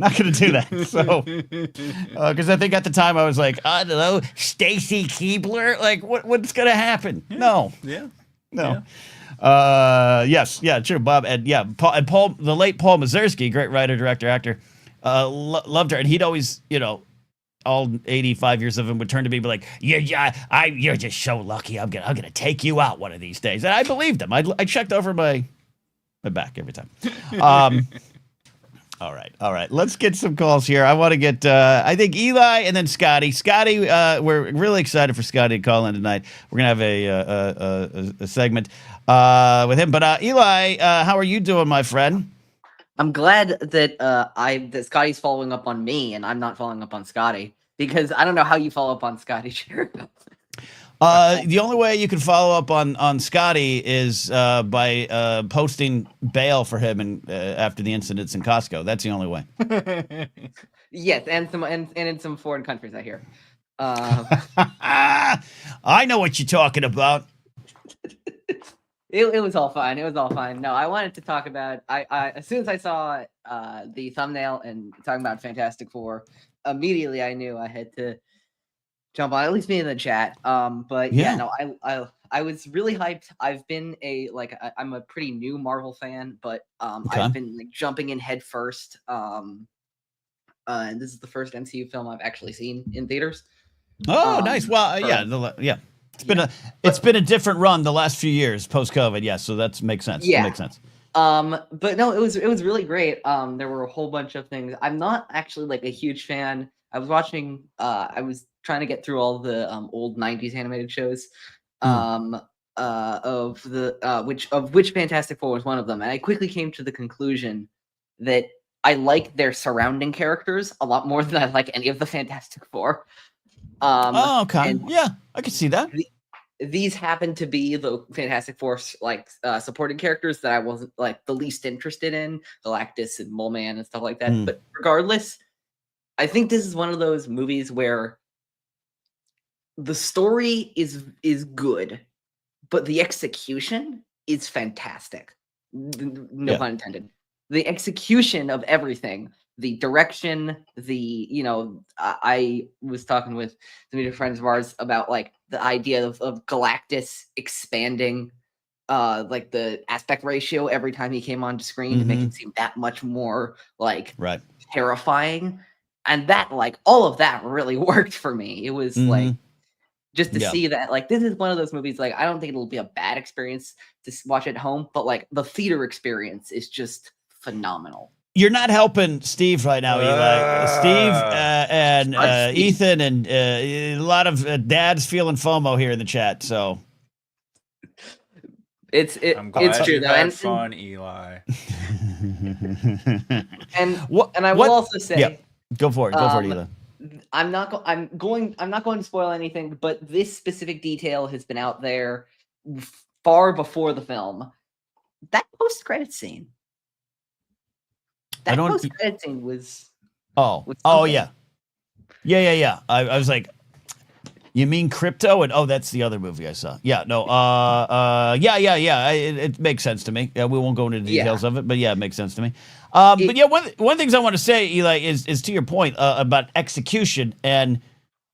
So, because I think at the time I was like, I don't know, Stacy Keebler. Like, what's going to happen? Yeah. No. Yeah. No. Yes. Yeah, true. Bob. And Paul, the late Paul Mazursky, great writer, director, actor, loved her. And he'd always, all 85 years of him would turn to me and be like, you're just so lucky. I'm gonna take you out one of these days. And I believed him. I checked over my back every time. All right. Let's get some calls here. I want to get, I think Eli and then Scotty. Scotty, we're really excited for Scotty to call in tonight. We're gonna have a segment with him. But Eli, how are you doing, my friend? I'm glad that that Scotty's following up on me and I'm not following up on Scotty, because I don't know how you follow up on Scotty. The only way you can follow up on Scotty is by posting bail for him and after the incidents in Costco. That's the only way. Yes, and in some foreign countries, I hear. I know what you're talking about. It was all fine. No, I wanted to talk about. I as soon as I saw the thumbnail and talking about Fantastic Four, immediately I knew I had to jump on. At least me in the chat. But I was really hyped. I've been I'm a pretty new Marvel fan, but I've been jumping in head first. And this is the first MCU film I've actually seen in theaters. Oh, nice. Well, yeah. It's been a different run the last few years post COVID. Yes, so that makes sense. Yeah. That makes sense. But no, it was really great. There were a whole bunch of things. I'm not actually a huge fan. I was watching. I was trying to get through all the old '90s animated shows. Of which Fantastic Four was one of them, and I quickly came to the conclusion that I like their surrounding characters a lot more than I like any of the Fantastic Four. Oh, okay. And Yeah, I can see that. these happen to be the Fantastic Four supporting characters that I wasn't like the least interested in, Galactus and Mole Man and stuff like that. Mm. But regardless, I think this is one of those movies where the story is good, but the execution is fantastic. No Yeah. pun intended. The execution of everything, the direction, I was talking with some of your friends of ours about like the idea of Galactus expanding like the aspect ratio every time he came onto screen to make Mhm. it seem that much more like Right. terrifying. And that like all of that really worked for me. It was like Mhm. just to Yeah. see that like this is one of those movies like I don't think it'll be a bad experience to watch at home, but like the theater experience is just phenomenal. You're not helping Steve right now, Eli. Steve and Steve. Ethan and a lot of dads feeling FOMO here in the chat. So I'm glad it's true you though. had fun, Eli. And what? I will also say, yeah, go for it. Go for it, Eli. I'm not going to spoil anything, but this specific detail has been out there far before the film. That post-credit scene. That post-credit scene was. Oh something. yeah. I was like, you mean Crypto? And that's the other movie I saw. Yeah, no, yeah. It makes sense to me. Yeah, we won't go into the details of it, but yeah, it makes sense to me. But yeah, one things I want to say, Eli, is to your point about execution and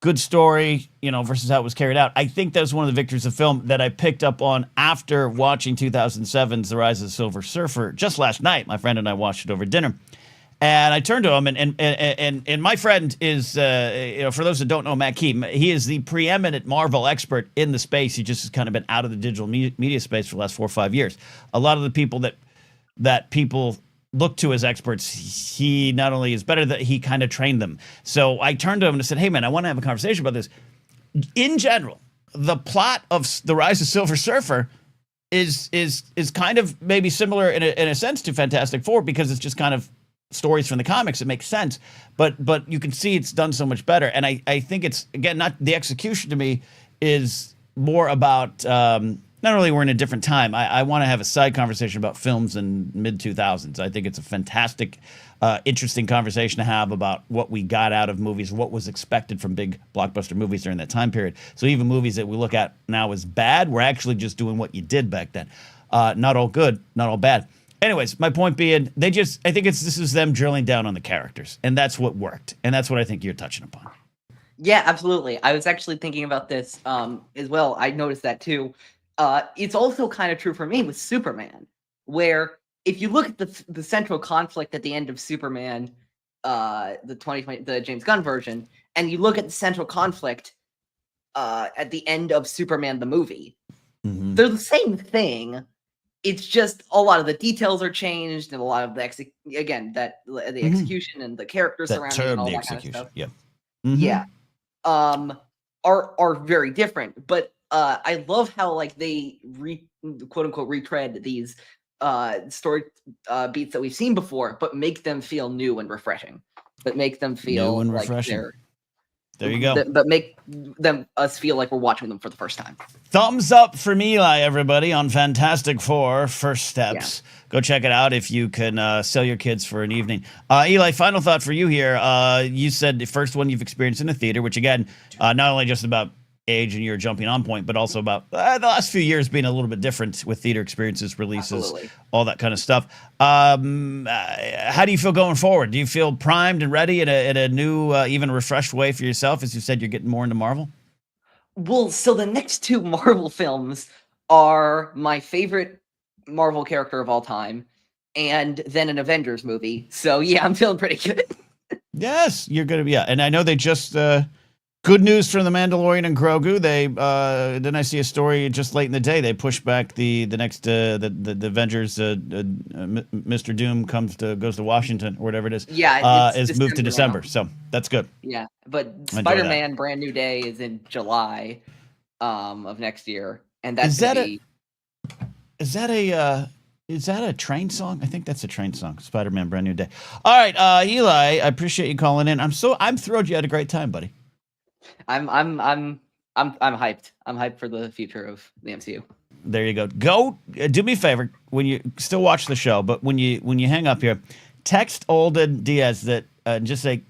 good story, versus how it was carried out. I think that was one of the victories of film that I picked up on after watching 2007's The Rise of the Silver Surfer just last night. My friend and I watched it over dinner. And I turned to him, and my friend is, for those that don't know Matt Key, he is the preeminent Marvel expert in the space. He just has kind of been out of the digital media space for the last 4 or 5 years. A lot of the people that people look to as experts, he not only is better, that he kind of trained them. So I turned to him and said, hey, man, I want to have a conversation about this. In general, the plot of The Rise of Silver Surfer is kind of maybe similar in a sense to Fantastic Four, because it's just kind of stories from the comics. It makes sense, but you can see it's done so much better. And I think it's, again, not the execution to me is more about not only we're in a different time. I want to have a side conversation about films in mid 2000s. I think it's a fantastic, interesting conversation to have about what we got out of movies, what was expected from big blockbuster movies during that time period. So even movies that we look at now as bad, we're actually just doing what you did back then. Not all good, not all bad. Anyways, my point being, I think this is them drilling down on the characters, and that's what worked, and that's what I think you're touching upon. Yeah, absolutely. I was actually thinking about this as well. I noticed that too. It's also kind of true for me with Superman, where if you look at the central conflict at the end of Superman, the James Gunn version, and you look at the central conflict at the end of Superman the movie, they're the same thing. It's just a lot of the details are changed, and a lot of the execution and the characters surrounding it and all that kind of stuff. Yeah. Yeah. Are very different. But I love how like they quote unquote retread these story beats that we've seen before, but make them feel new and refreshing. But make them feel new and like refreshing. There you go. But make us feel like we're watching them for the first time. Thumbs up from Eli, everybody, on Fantastic Four, First Steps. Yeah. Go check it out if you can sell your kids for an evening. Eli, final thought for you here. You said the first one you've experienced in a theater, which, again, not only just about age and your jumping on point, but also about the last few years being a little bit different with theater experiences, releases, Absolutely. All that kind of stuff. How do you feel going forward? Do you feel primed and ready in a new, even refreshed way for yourself? As you said, you're getting more into Marvel. Well, so the next two Marvel films are my favorite Marvel character of all time, and then an Avengers movie. So yeah, I'm feeling pretty good. Yes, you're gonna be. Yeah, and I know they just. Good news from the Mandalorian and Grogu. They didn't I see a story just late in the day? They pushed back the next the Avengers. Mr. Doom goes to Washington or whatever it is. Yeah, is moved to December, so that's good. Yeah, but Spider-Man: Brand New Day is in July of next year, and that's is that a train song? I think that's a train song. Spider-Man: Brand New Day. All right, Eli, I appreciate you calling in. I'm thrilled you had a great time, buddy. I'm hyped. I'm hyped for the future of the MCU. There you go. Go do me a favor when you still watch the show, but when you hang up here, text Olden Diaz that just say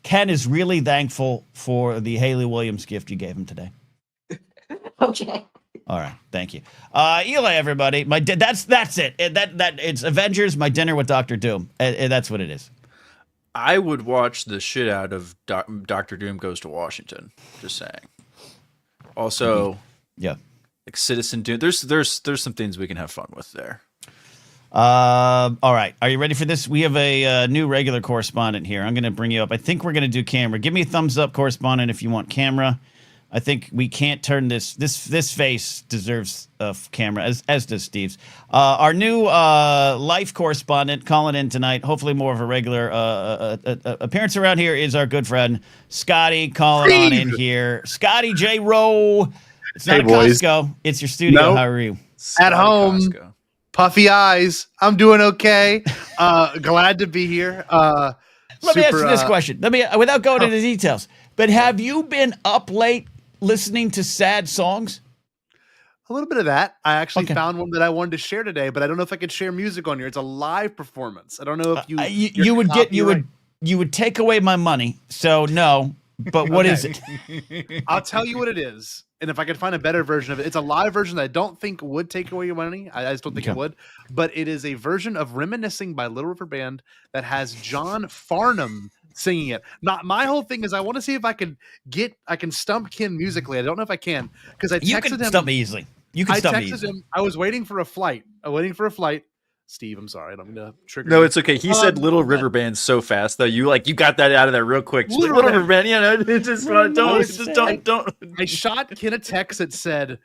Ken is really thankful for the Haley Williams gift you gave him today. Okay. All right, thank you, Eli. Everybody, that's it. That it's Avengers. My dinner with Doctor Doom. That's what it is. I would watch the shit out of Doctor Doom Goes to Washington. Just saying. Also, Yeah. like Citizen Doom. There's some things we can have fun with there. All right. Are you ready for this? We have a new regular correspondent here. I'm going to bring you up. I think we're going to do camera. Give me a thumbs up, correspondent, if you want camera. I think we can't turn this face deserves a camera, as does Steve's. Our new life correspondent calling in tonight. Hopefully more of a regular appearance around here is our good friend Scotty calling on in here. Scotty J. Rowe. It's not Hey, a boys. Costco. It's your studio. Nope. How are you? At home. Costco. Puffy eyes. I'm doing okay. Glad to be here. Let me ask you this question. Without going into details, but have you been up late listening to sad songs? A little bit of that. I actually Okay. found one that I wanted to share today, but I don't know if I could share music on here. It's a live performance. I don't know if You would take away my money, so no. But what is it? I'll tell you what it is. And if I could find a better version of it, it's a live version that I don't think would take away your money. I just don't think it would. But it is a version of Reminiscing by Little River Band that has John Farnham singing it. Not my whole thing is I want to see if I can stump Ken musically. I don't know if I can because I texted You can him. stump me easily. You can I stump me texted easily. him. I was waiting for a flight. Steve, I'm sorry. I don't mean to trigger No, you. it's okay. He said Little River Band so fast though. You got that out of there real quick. Just like, Little Little River Band, it's just don't. I shot Ken a text that said,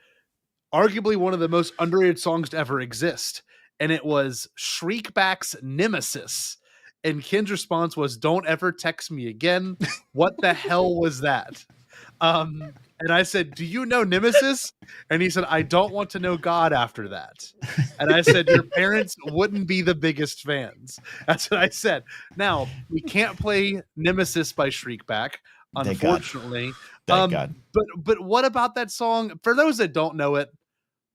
arguably one of the most underrated songs to ever exist. And it was Shriekback's Nemesis. And Ken's response was, "Don't ever text me again. What the hell was that?" And I said, "Do you know Nemesis?" And he said, "I don't want to know God after that." And I said, "Your parents wouldn't be the biggest fans." That's what I said. Now, we can't play Nemesis by Shriekback, Thank God. unfortunately. Thank God. But what about that song? For those that don't know it,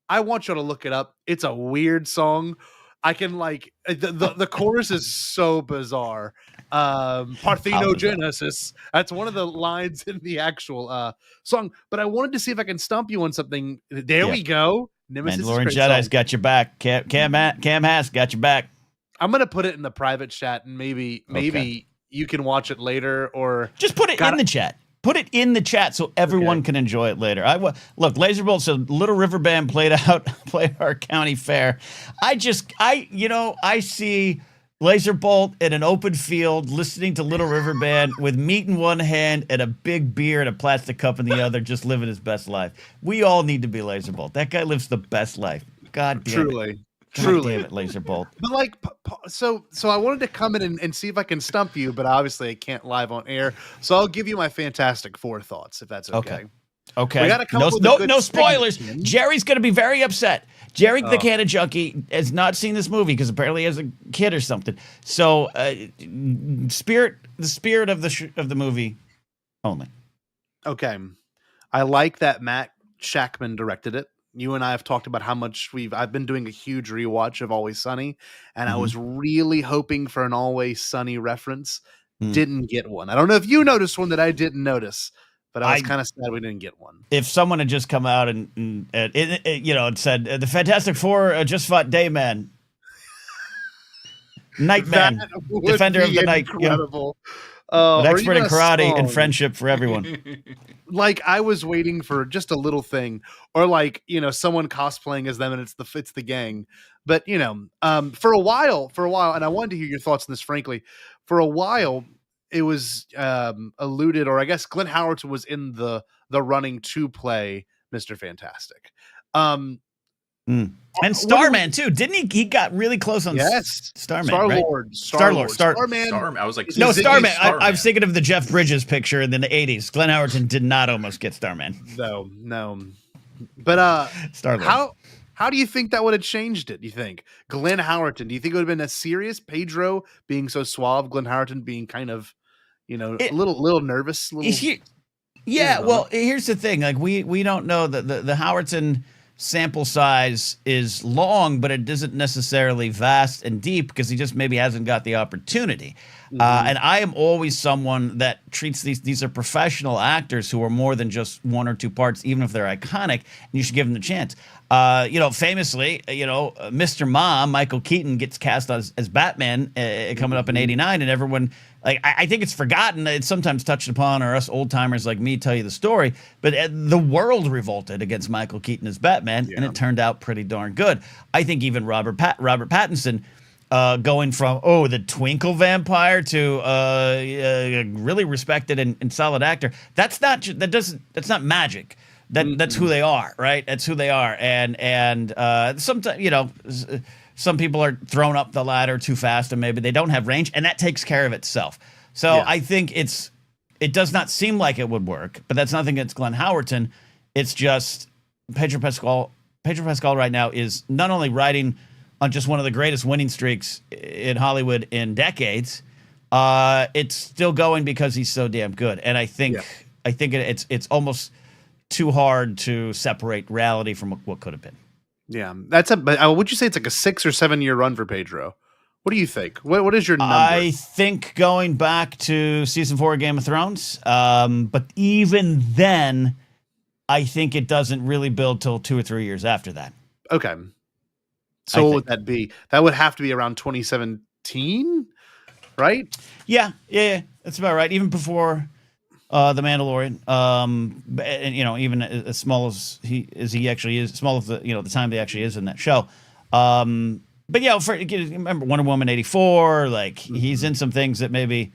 I want you to look it up. It's a weird song. I can the chorus is so bizarre. Parthenogenesis. That's one of the lines in the actual song. But I wanted to see if I can stump you on something. There we go. Nemesis. Mandalorian Jedi's got your back. Cam Hass got your back. I'm gonna put it in the private chat, and maybe you can watch it later, or Just put it in the chat. Put it in the chat so everyone can enjoy it later. Look, Laserbolt said Little River Band played our county fair. I see Laserbolt in an open field listening to Little River Band with meat in one hand and a big beer and a plastic cup in the other, just living his best life. We all need to be Laserbolt. That guy lives the best life. God damn it. Truly, God damn it, Laserbolt. But so I wanted to come in and see if I can stump you, but obviously I can't live on air. So I'll give you my Fantastic Four thoughts, if that's okay. Okay. We gotta come up with a good no spoilers. segment. Jerry's going to be very upset. Jerry, the Cannon Junkie, has not seen this movie because apparently he has a kid or something. So, the spirit of the movie only. Okay. I like that Matt Shackman directed it. You and I have talked about how much I've been doing a huge rewatch of Always Sunny, and I was really hoping for an Always Sunny reference. Didn't get one. I don't know if you noticed one that I didn't notice, but I was kind of sad we didn't get one. If someone had just come out and said the Fantastic Four just fought Dayman, Nightman, Defender of the Night, incredible. An expert in karate and friendship for everyone. Like I was waiting for just a little thing, or someone cosplaying as them, and it's the gang. But for a while, and I wanted to hear your thoughts on this. Frankly, for a while, it was alluded, or I guess Glenn Howerton was in the running to play Mr. Fantastic. And Starman too, didn't he? He got really close on Starman. Star-Lord. Starman. I was like, no, Starman. I was thinking of the Jeff Bridges picture in the 80s. Glenn Howerton did not almost get Starman. No. But Star-Lord. how do you think that would have changed it? Do you think Glenn Howerton? Do you think it would have been as serious? Pedro being so suave, Glenn Howerton being kind of, a little nervous. Yeah, well, here's the thing. Like we don't know that the Howardson sample size is long, but it isn't necessarily vast and deep because he just maybe hasn't got the opportunity. And I am always someone that treats these are professional actors who are more than just one or two parts, even if they're iconic, and you should give them the chance. Famously, Mr. Mom, Michael Keaton gets cast as Batman coming up in '89, and everyone, like, I think it's forgotten. It's sometimes touched upon, or us old timers like me tell you the story. But the world revolted against Michael Keaton as Batman, and it turned out pretty darn good. I think even Robert Pattinson. Going from the twinkle vampire to really respected and solid actor. That's not magic. That's who they are, right? That's who they are. And sometimes some people are thrown up the ladder too fast and maybe they don't have range, and that takes care of itself. So I think it does not seem like it would work, but that's nothing against Glenn Howerton. It's just Pedro Pascal right now is not only writing on just one of the greatest winning streaks in Hollywood in decades. It's still going because he's so damn good. And I think it's almost too hard to separate reality from what could have been. Yeah, would you say it's like a 6 or 7 year run for Pedro? What do you think? What is your number? I think going back to season 4 of Game of Thrones, but even then, I think it doesn't really build till 2 or 3 years after that. Okay. So what would that be? That would have to be around 2017, right? Yeah, that's about right. Even before the Mandalorian, and even as small as he actually is, small as the time he actually is in that show. But remember Wonder Woman '84. Like he's in some things that maybe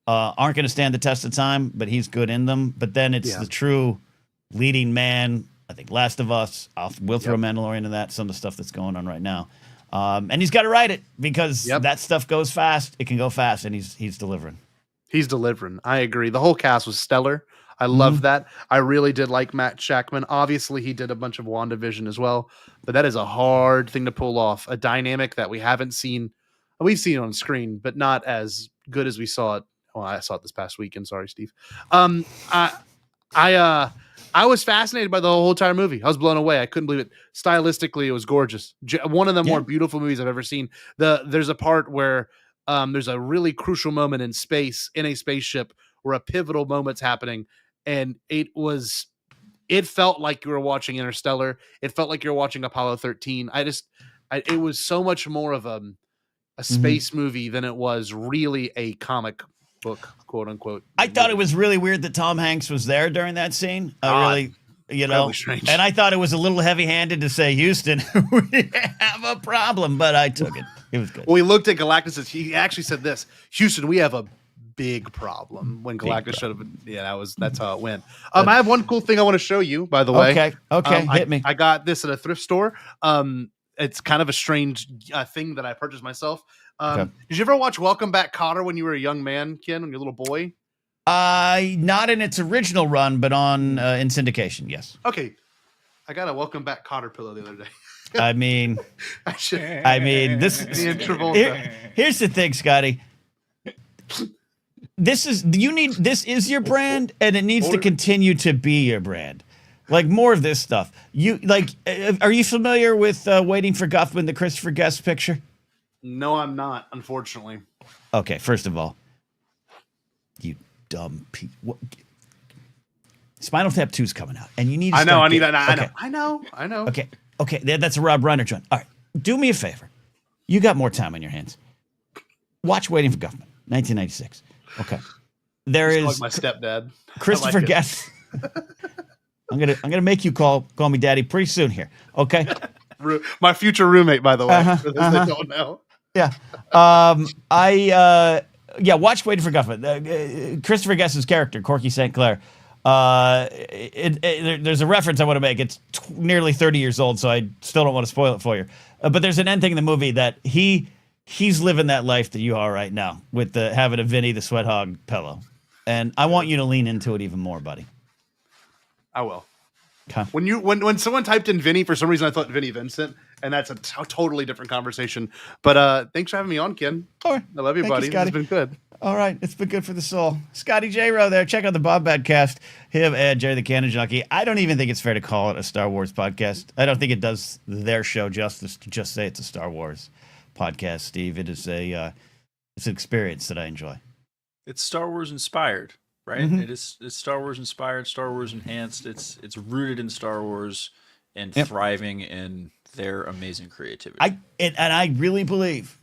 aren't going to stand the test of time, but he's good in them. But then it's the true leading man. I think Last of Us. We'll throw Mandalorian in that. Some of the stuff that's going on right now, and he's got to write it because that stuff goes fast. It can go fast, and he's delivering. He's delivering. I agree. The whole cast was stellar. I loved that. I really did like Matt Shackman. Obviously, he did a bunch of WandaVision as well, but that is a hard thing to pull off. A dynamic that we haven't seen. We've seen it on screen, but not as good as we saw it. Oh, I saw it this past weekend. Sorry, Steve. I was fascinated by the whole entire movie. I was blown away. I couldn't believe it. Stylistically, it was gorgeous. One of the more beautiful movies I've ever seen. There's a part where there's a really crucial moment in a spaceship, where a pivotal moment's happening, and it felt like you were watching Interstellar. It felt like you were watching Apollo 13. It was so much more of a space movie than it was really a comic book, quote unquote. I thought it was really weird that Tom Hanks was there during that scene. Really strange. And I thought it was a little heavy-handed to say, Houston, we have a problem, but I took it. It was good. Well, he looked at Galactus. He actually said this, Houston, we have a big problem. When Galactus should have been, that's how it went. I have one cool thing I want to show you, by the way. Okay, hit me. I got this at a thrift store. It's kind of a strange thing that I purchased myself. Did you ever watch Welcome Back, Kotter when you were a young man, Ken, when you were a little boy? Not in its original run, but in syndication, yes. Okay. I got a Welcome Back Kotter pillow the other day. I mean, this here's the thing, Scotty. This is your brand, and it needs to continue to be your brand. Like more of this stuff. Are you familiar with Waiting for Guffman, the Christopher Guest picture? No, I'm not, unfortunately. Okay, first of all, you dumb piece. Spinal Tap 2's coming out, and you need to I know. Okay, that's a Rob Reiner joint. All right, do me a favor. You got more time on your hands. Watch Waiting for Guffman, 1996. Okay. There is like my stepdad. Christopher Guest. I'm gonna make you call me daddy pretty soon here. Okay. My future roommate, by the way, for those that don't know. Yeah. Watch Waiting for Guffman. Christopher Guest's character, Corky St. Clair. There's a reference I want to make. It's nearly 30 years old, so I still don't want to spoil it for you. But there's an end thing in the movie that he's living that life that you are right now with having a Vinny the Sweat Hog pillow. And I want you to lean into it even more, buddy. I will. Okay. When someone typed in Vinny, for some reason I thought Vinny Vincent, and that's a totally different conversation. But thanks for having me on, Ken. All right. I love you, Thank you, buddy. This Scotty. has been good. All right, it's been good for the soul. Scotty J. Rowe there. Check out the Bob Badcast. Him and Jerry the Cannon Junkie. I don't even think it's fair to call it a Star Wars podcast. I don't think it does their show justice to just say it's a Star Wars podcast, Steve. It is it's an experience that I enjoy. It's Star Wars inspired, right? Mhm. It's Star Wars inspired, Star Wars enhanced. It's rooted in Star Wars and Yep. thriving in their amazing creativity. And I really believe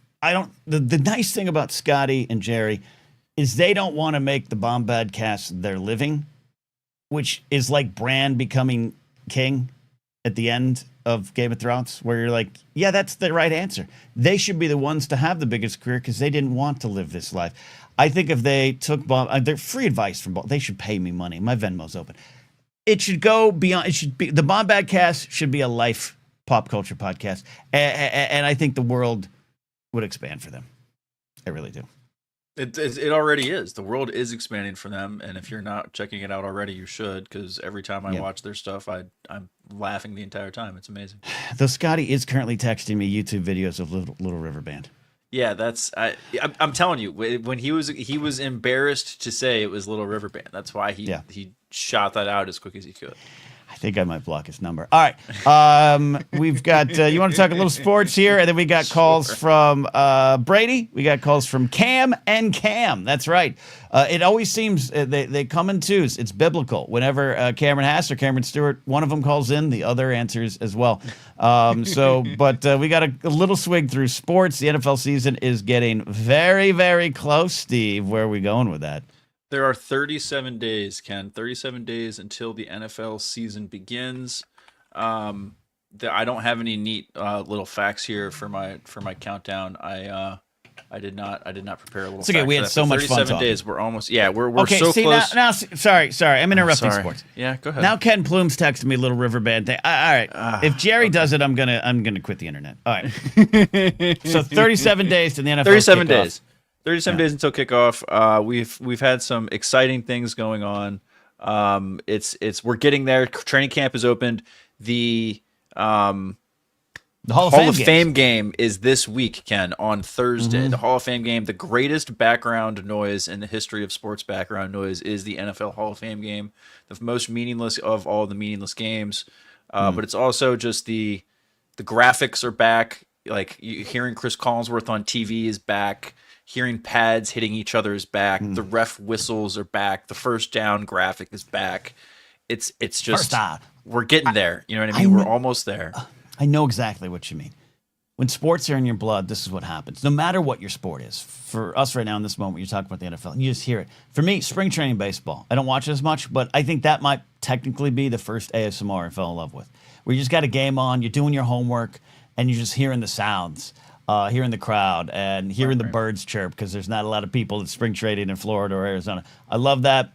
the nice thing about Scotty and Jerry is they don't want to make the Bombadcast their living, which is like Bran becoming king at the end of Game of Thrones, where you're like, yeah, that's the right answer. They should be the ones to have the biggest career because they didn't want to live this life. I think if they took they're free advice from they should pay me money. My Venmo's open. It should go beyond. It should be the Bombadcast should be a life pop culture podcast, and I think the world would expand for them. I really do. It already is. The world is expanding for them, and if you're not checking it out already, you should. Because every time I watch their stuff, I'm laughing the entire time. It's amazing. Though Scotty is currently texting me YouTube videos of Little River Band. Yeah, I'm telling you, when he was embarrassed to say it was Little River Band. That's why he shot that out as quick as he could. I think I might block his number. All right. We've got, you want to talk a little sports here? And then we got calls from Brady. We got calls from Cam and Cam. That's right. It always seems they come in twos. It's biblical. Whenever Cameron Hass or Cameron Stewart, one of them calls in, the other answers as well. But we got a little swig through sports. The NFL season is getting very, very close, Steve. Where are we going with that? There are 37 days, Ken. 37 days until the NFL season begins. I don't have any neat little facts here for my countdown. I did not prepare a little. It's okay. We had so much fun. 37 days. We're almost. Yeah, we're okay, so see, close. Now, sorry. I'm interrupting sports. Yeah, go ahead. Now Ken Plume's texting me Little River Band thing. All right. If Jerry does it, I'm gonna quit the internet. All right. So 37 days to the NFL. 37 kickoff. days. 37 days until kickoff. We've had some exciting things going on. We're getting there. Training camp is opened. The Hall of Fame game is this week, Ken, on Thursday. Mm-hmm. The Hall of Fame game, the greatest background noise in the history of sports background noise is the NFL Hall of Fame game, the most meaningless of all the meaningless games. But it's also just the graphics are back. Like hearing Chris Collinsworth on TV is back. Hearing pads hitting each other is back. The ref whistles are back. The first down graphic is back. It's just we're getting there. You know what I mean? We're almost there. I know exactly what you mean. When sports are in your blood, this is what happens. No matter what your sport is. For us right now in this moment, you're talking about the NFL, and you just hear it. For me, spring training baseball. I don't watch it as much, but I think that might technically be the first ASMR I fell in love with. Where you just got a game on, you're doing your homework, and you're just hearing the sounds. Hearing the crowd and hearing the birds chirp because there's not a lot of people at spring trading in Florida or Arizona. I love that.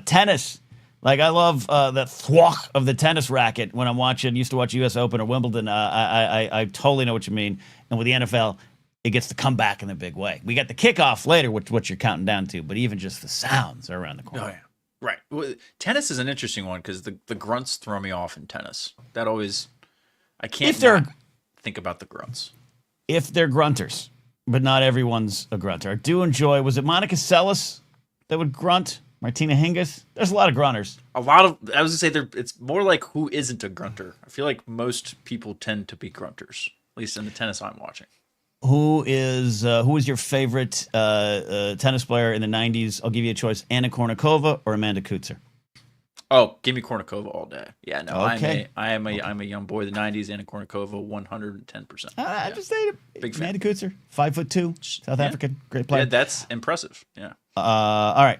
Tennis. Like, I love the thwack of the tennis racket when I'm used to watch US Open or Wimbledon. I totally know what you mean. And with the NFL, it gets to come back in a big way. We got the kickoff later, which you're counting down to, but even just the sounds are around the corner. Oh, yeah. Right. Well, tennis is an interesting one because the grunts throw me off in tennis. That always, I can't think about the grunts. If they're grunters, but not everyone's a grunter. I do enjoy, was it Monica Seles that would grunt? Martina Hingis? There's a lot of grunters. I was going to say, it's more like who isn't a grunter. I feel like most people tend to be grunters, at least in the tennis I'm watching. Who is your favorite tennis player in the 90s? I'll give you a choice, Anna Kournikova or Amanda Kuchar. Oh, give me Kournikova all day. Yeah, no, okay. I'm a young boy of the 90s, Anna Kournikova, 110%. I just say big fan. Amanda Kuchar, 5'2", South African, great player. Yeah, that's impressive. Yeah. All right.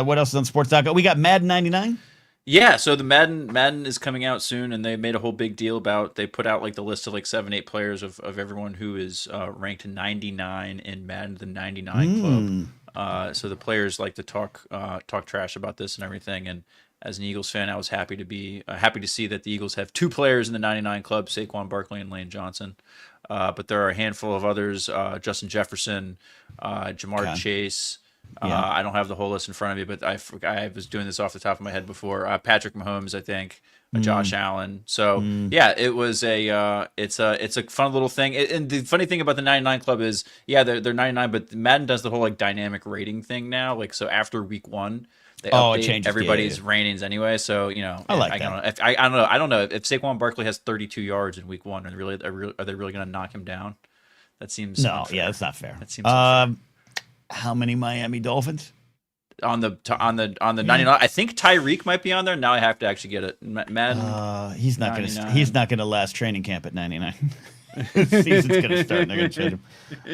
What else is on sports.co? We got Madden 99. Yeah, so the Madden is coming out soon, and they made a whole big deal about. They put out like the list of like 7-8 players of everyone who is ranked 99 in Madden, the 99 club. So the players like to talk trash about this and everything. And as an Eagles fan, I was happy to see that the Eagles have 2 players in the 99 club: Saquon Barkley and Lane Johnson. But there are a handful of others: Justin Jefferson, Jamar Chase. Yeah. I don't have the whole list in front of me, but I was doing this off the top of my head before. Patrick Mahomes, I think, Josh Allen. So yeah, it was it's a fun little thing. And the funny thing about the 99 Club is, yeah, they're 99, but Madden does the whole like dynamic rating thing now. Like so after week 1, they It update changes. everybody's ratings anyway. So I like that. I don't know if Saquon Barkley has 32 yards in week 1, are they really going to knock him down? That seems No, unfair. yeah, that's not fair. That seems unfair. How many Miami Dolphins? On the 99, I think Tyreek might be on there. Now I have to actually get it. Madden. He's not 99. gonna. He's not gonna last training camp at 99. Season's gonna start. And they're gonna change him.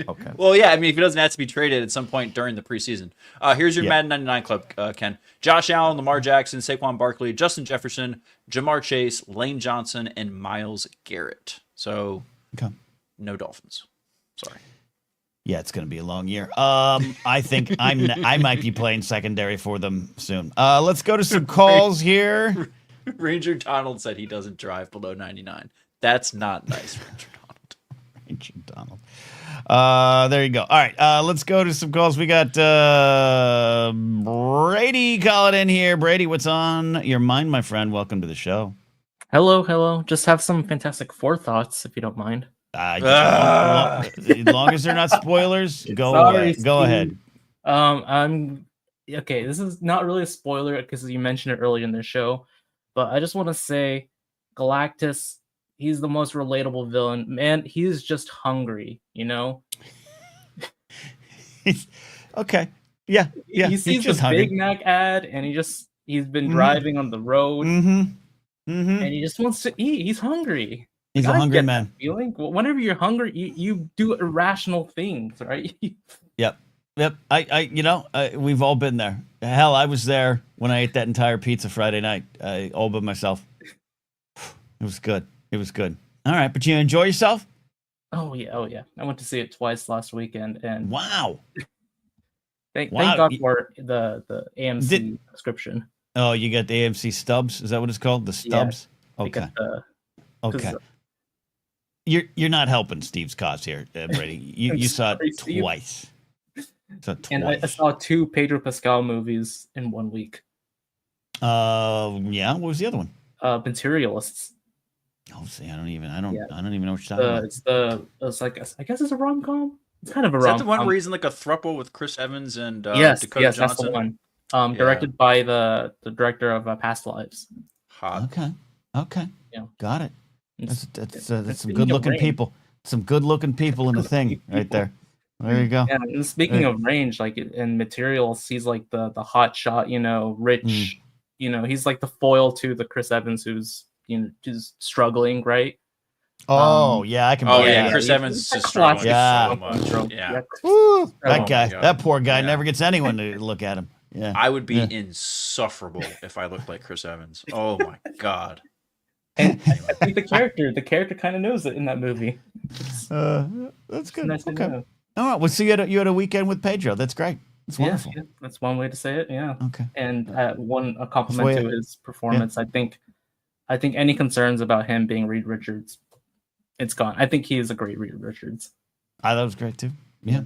Okay. Well, yeah. I mean, if he doesn't have to be traded at some point during the preseason. Here's your Madden 99 club, Ken. Josh Allen, Lamar Jackson, Saquon Barkley, Justin Jefferson, Jamar Chase, Lane Johnson, and Myles Garrett. So, no Dolphins. Sorry. Yeah, it's going to be a long year. I think I might be playing secondary for them soon. Let's go to some calls here. Ranger Donald said he doesn't drive below 99. That's not nice, Ranger Donald. Ranger Donald. There you go. All right, let's go to some calls. We got Brady calling in here. Brady, what's on your mind, my friend? Welcome to the show. Hello. Just have some Fantastic Four thoughts, if you don't mind. As long as they're not spoilers, go ahead. I'm okay. This is not really a spoiler because you mentioned it earlier in the show, but I just want to say, Galactus, he's the most relatable villain. Man, he's just hungry, you know. Okay. Yeah. He sees just the hungry. Big Mac ad, and he's been driving on the road, and he just wants to eat. He's hungry. He's a hungry man. Feeling whenever you're hungry, you do irrational things, right? Yep. We've all been there. Hell, I was there when I ate that entire pizza Friday night, all by myself. It was good. All right, but you enjoy yourself? Oh yeah. I went to see it twice last weekend, and wow. Thank God for the AMC subscription. Oh, you got the AMC stubs? Is that what it's called? The stubs? Yeah, okay. Okay. You're not helping Steve's cause here, Brady. You saw it twice. And I saw 2 Pedro Pascal movies in 1 week. Yeah. What was the other one? Materialists. Oh, see, I don't even know what you're talking about. It's like, I guess it's a rom-com. It's kind of a rom-com. Is that the one where he's in like a thruple with Chris Evans and Dakota Johnson? That's the one. Directed by the director of Past Lives. Hot. Okay. Yeah. Got it. That's some good-looking people. Some good-looking people in the thing right there. There you go. Yeah, and speaking of range, like in Materials, he's like the hot shot, rich. He's like the foil to the Chris Evans who's just struggling, right? Oh yeah, I can. Oh yeah, Chris Evans is struggling so much. Yeah. Woo, that guy, God. that poor guy, never gets anyone to look at him. Yeah. I would be insufferable if I looked like Chris Evans. Oh my God. And I think the character kind of knows it in that movie. That's good. Nice okay. All right. Well, so you had a weekend with Pedro. That's great. That's wonderful. Yeah, that's one way to say it. Yeah. Okay. And a compliment to his performance. Yeah. I think any concerns about him being Reed Richards, it's gone. I think he is a great Reed Richards. I thought it was great too. Yeah.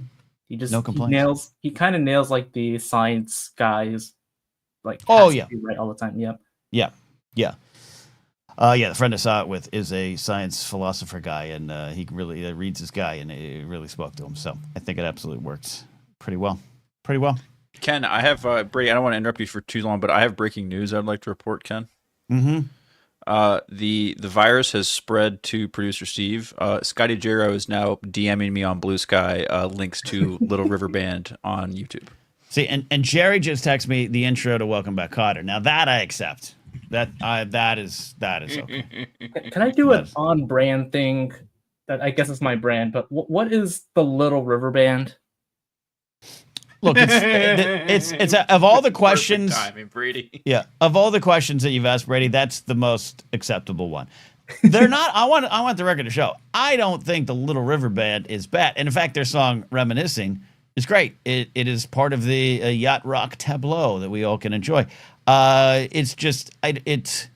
He just no complaints. He kind of nails like the science guys, like right all the time. Yep. Yeah. The friend I saw it with is a science philosopher guy, and he really reads his guy, and it really spoke to him. So I think it absolutely works pretty well. Ken, I have Brady. I don't want to interrupt you for too long, but I have breaking news I'd like to report, Ken. Mm-hmm. The virus has spread to producer Steve. Scotty Jarrow is now DMing me on Blue Sky links to Little River Band on YouTube. See, and Jerry just texted me the intro to Welcome Back, Kotter. Now that I accept. That is okay. Can I do an on-brand thing? That I guess is my brand, but what is the Little River Band? Look, it's of all the questions. Timing, Brady. Yeah, of all the questions that you've asked, Brady, that's the most acceptable one. They're not. I want the record to show. I don't think the Little River Band is bad, and in fact, their song "Reminiscing" is great. It is part of the yacht rock tableau that we all can enjoy. It's just it's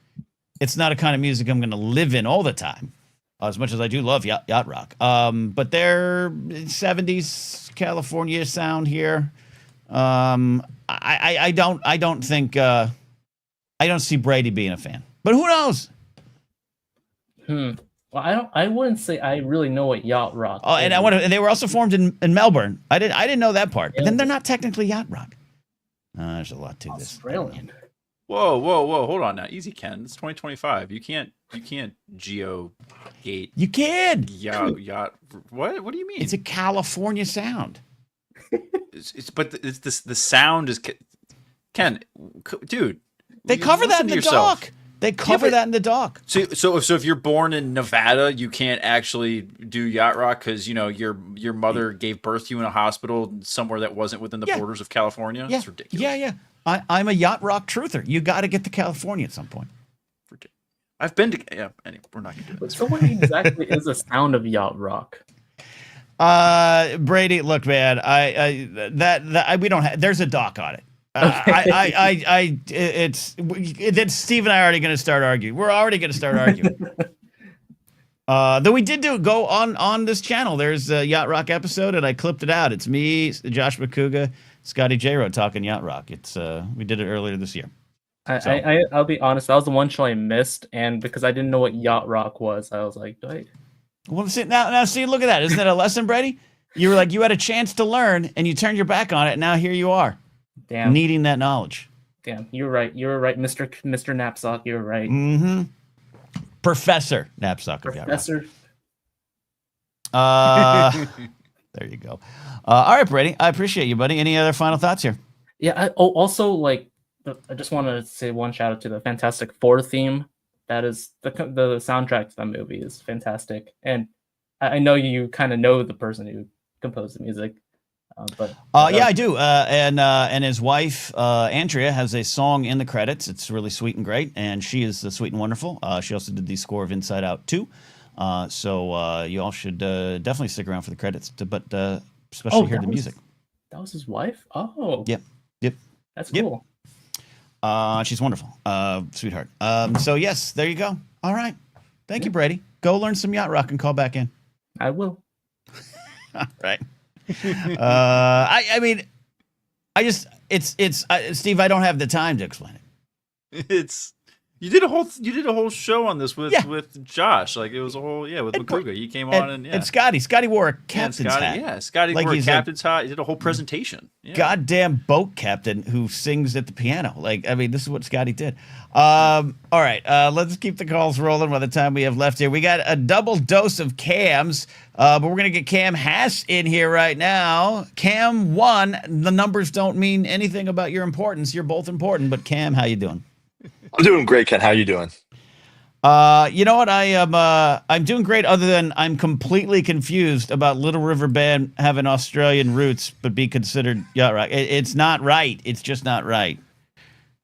not a kind of music I'm going to live in all the time, as much as I do love yacht rock. But they're 70s California sound here. I don't think I don't see Brady being a fan, but who knows? Well, I wouldn't say I really know what yacht rock. Oh, and is. and they were also formed in Melbourne. I didn't know that part. But then they're not technically yacht rock. There's a lot to this. Australian. Whoa, hold on now. Easy, Ken. It's 2025. You can't geo gate. You can. Yacht. What do you mean? It's a California sound. The sound is Ken, dude. They cover that in the dock. They cover that in the dock. So if you're born in Nevada, you can't actually do yacht rock because your mother gave birth to you in a hospital somewhere that wasn't within the borders of California. Yeah. It's ridiculous. Yeah. I'm a yacht rock truther. You got to get to California at some point. I've been to anyway, we're not gonna do this. So what exactly is the sound of yacht rock? Brady, look, man, we don't have. There's a dock on it. It's Steve and I are already going to start arguing. We're already going to start arguing. Though we did go on this channel. There's a yacht rock episode, and I clipped it out. It's me, Josh McCouga, Scotty J-Ro talking yacht rock. It's we did it earlier this year. I'll be honest. That was the one show I missed, and because I didn't know what yacht rock was, I was like, wait. Well, see, now see, look at that. Isn't that a lesson, Brady? You were like, you had a chance to learn, and you turned your back on it, and now here you are. Damn. Needing that knowledge. Damn, you were right. You were right, Mr. Napzok. You were right. Mm-hmm. Professor Napzok. Professor. There you go. All right, Brady. I appreciate you, buddy. Any other final thoughts here? Yeah. Also, I just want to say one shout out to the Fantastic Four theme. That is the soundtrack to that movie is fantastic, and I know you kind of know the person who composed the music. Yeah, I do. And his wife, Andrea, has a song in the credits. It's really sweet and great, and she is sweet and wonderful. She also did the score of Inside Out 2. So you all should definitely stick around for the credits, especially hear the music. That was his wife? Oh. Yep. That's cool. She's wonderful. Sweetheart. So, yes, there you go. All right. Thank you, Brady. Go learn some yacht rock and call back in. I will. All right. Steve, I don't have the time to explain it. You did a whole show on this with Josh. Like it was a whole with Makuga. He came on and Scotty wore a captain's hat. Yeah, Scotty wore a captain's hat. He did a whole presentation. Yeah. Goddamn boat captain who sings at the piano. This is what Scotty did. All right, let's keep the calls rolling by the time we have left here. We got a double dose of Cams, but we're gonna get Cam Hass in here right now. Cam 1, the numbers don't mean anything about your importance. You're both important, but Cam, how you doing? I'm doing great, Ken. How are you doing? You know what? I'm doing great, other than I'm completely confused about Little River Band having Australian roots but be considered yacht rock. It's not right. It's just not right.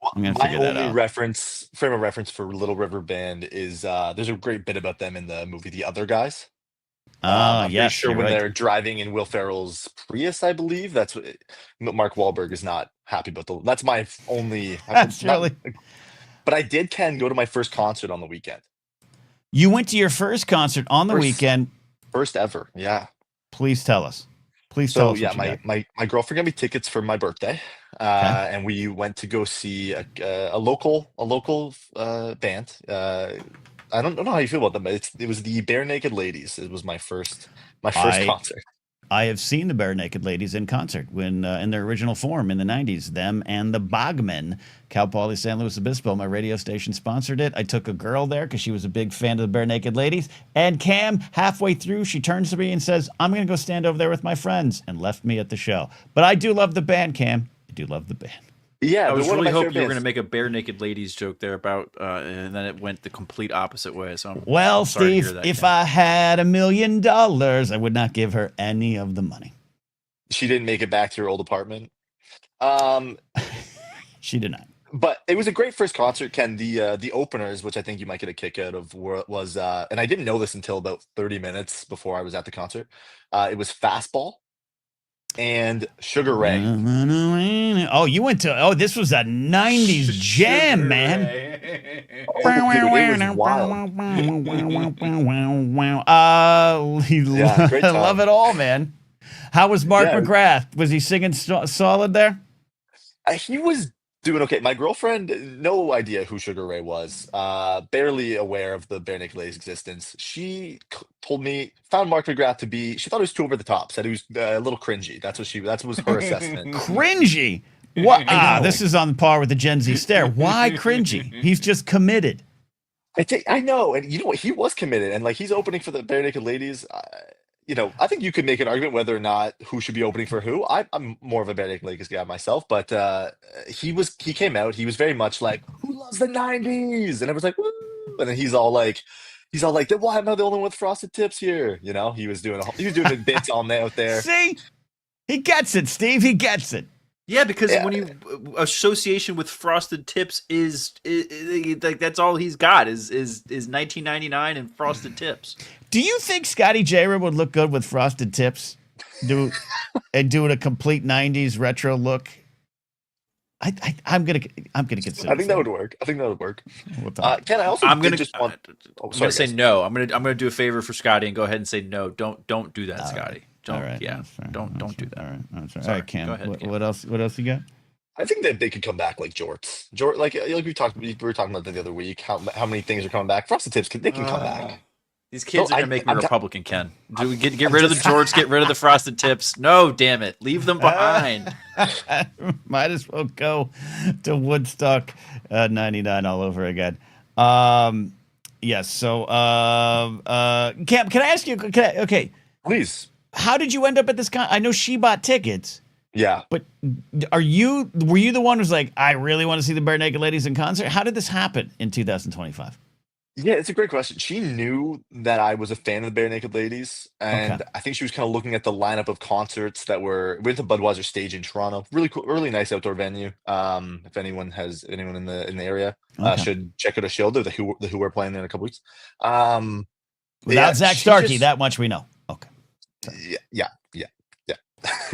I'm gonna figure that out. My only frame of reference for Little River Band is there's a great bit about them in the movie The Other Guys. I'm pretty sure when they're driving in Will Ferrell's Prius, I believe that's what Mark Wahlberg is not happy about. That's my only. But I did, Ken, go to my first concert on the weekend. You went to your first concert on the weekend? First ever, yeah. Please tell us. Tell us. Yeah, my girlfriend got me tickets for my birthday, and we went to go see a local band. I don't know how you feel about them, but it was the Bare Naked Ladies. It was my first concert. I have seen the Bare Naked Ladies in concert when in their original form in the 90s. Them and the Bogmen. Cal Poly San Luis Obispo, my radio station, sponsored it. I took a girl there because she was a big fan of the Bare Naked Ladies. And Cam, halfway through, she turns to me and says, I'm going to go stand over there with my friends, and left me at the show. But I do love the band, Cam. I do love the band. Yeah, I was really hoping you were going to make a Bare Naked Ladies joke there about, and then it went the complete opposite way. So I'm Steve, if I had $1 million, I would not give her any of the money. She didn't make it back to her old apartment. She did not. But it was a great first concert, Ken. The openers, which I think you might get a kick out of, was and I didn't know this until about 30 minutes before I was at the concert. It was Fastball and Sugar Ray. Oh, you went to this was a 90s jam, man. It was wild. I love it all, man. How was Mark McGrath? Was he singing solid there? He was doing okay. My girlfriend, no idea who Sugar Ray was. Barely aware of the Bare Naked Ladies' existence. She told me, found Mark McGrath to be. She thought he was too over the top. Said he was a little cringy. That was her assessment. Cringy. What? This is on par with the Gen Z stare. Why cringy? He's just committed. I know, and you know what? He was committed, and like he's opening for the Bare Naked Ladies. I think you could make an argument whether or not who should be opening for who. I'm more of a Bare Naked Ladies guy myself, but he came out. He was very much like, "Who loves the '90s?" And I was like, "Woo!" And then he's all like, "Why am I the only one with frosted tips here?" He was doing the bits on out there. See, he gets it, Steve. He gets it. Yeah, because when you association with frosted tips is like that's all he's got is 1999 and frosted tips. Do you think Scotty J would look good with frosted tips? Doing a complete '90s retro look. I'm gonna consider. I think that would work. Ken, I'm gonna say no. I'm gonna do a favor for Scotty and go ahead and say no. Don't do that, Scotty. Don't do that. All right, Cam. Go ahead, Cam. What else you got? I think that they could come back like jorts. Like we were talking about that the other week. How many things are coming back? Frosted tips, they can come back. These kids are gonna make me Republican, Ken. Do we get rid of the jorts? Get rid of the frosted tips? No, damn it, leave them behind. Might as well go to Woodstock '99 all over again. Yes. So, Cam, can I ask you? Okay, please. How did you end up at this I know she bought tickets. Yeah. But were you the one who's like, I really want to see the Bare Naked Ladies in concert? How did this happen in 2025 Yeah, it's a great question. She knew that I was a fan of the Bare Naked Ladies, and I think she was kind of looking at the lineup of concerts that were with the Budweiser stage in Toronto. Really cool, really nice outdoor venue. If anyone in the area should check out a show. The Who are playing there in a couple weeks. Without Zach Starkey, that much we know. Okay. Yeah.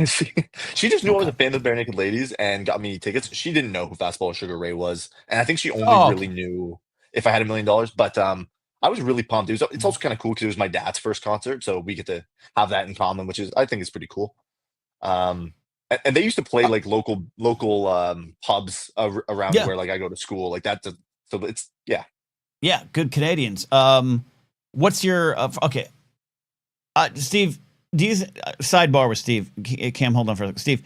She just knew I was a fan of the Bare Naked Ladies and got me tickets. She didn't know who Fastball Sugar Ray was, and I think she only really knew if I had $1 million. But I was really pumped. It's also kind of cool because it was my dad's first concert, so we get to have that in common, which I think is pretty cool. And they used to play like local pubs around where like I go to school, like that. So it's good Canadians. What's your Steve? Sidebar with Steve. Cam, hold on for a second. Steve,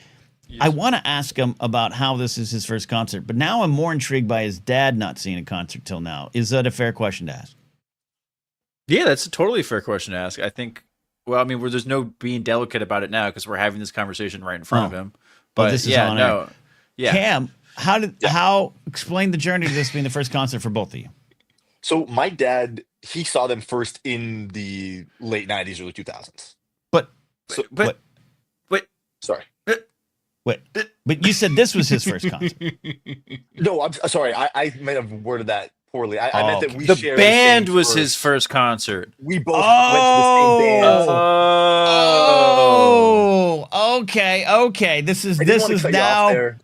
yes. I want to ask him about how this is his first concert, but now I'm more intrigued by his dad not seeing a concert till now. Is that a fair question to ask? Yeah, that's a totally fair question to ask. I think, well, I mean, there's no being delicate about it now because we're having this conversation right in front of him. But this is Cam, explain the journey to this being the first concert for both of you. So my dad, he saw them first in the late 90s, early 2000s. But you said this was his first concert. No, I'm sorry. I might have worded that poorly. I meant that the band was his first concert. We both went to the same band. Okay. This is now.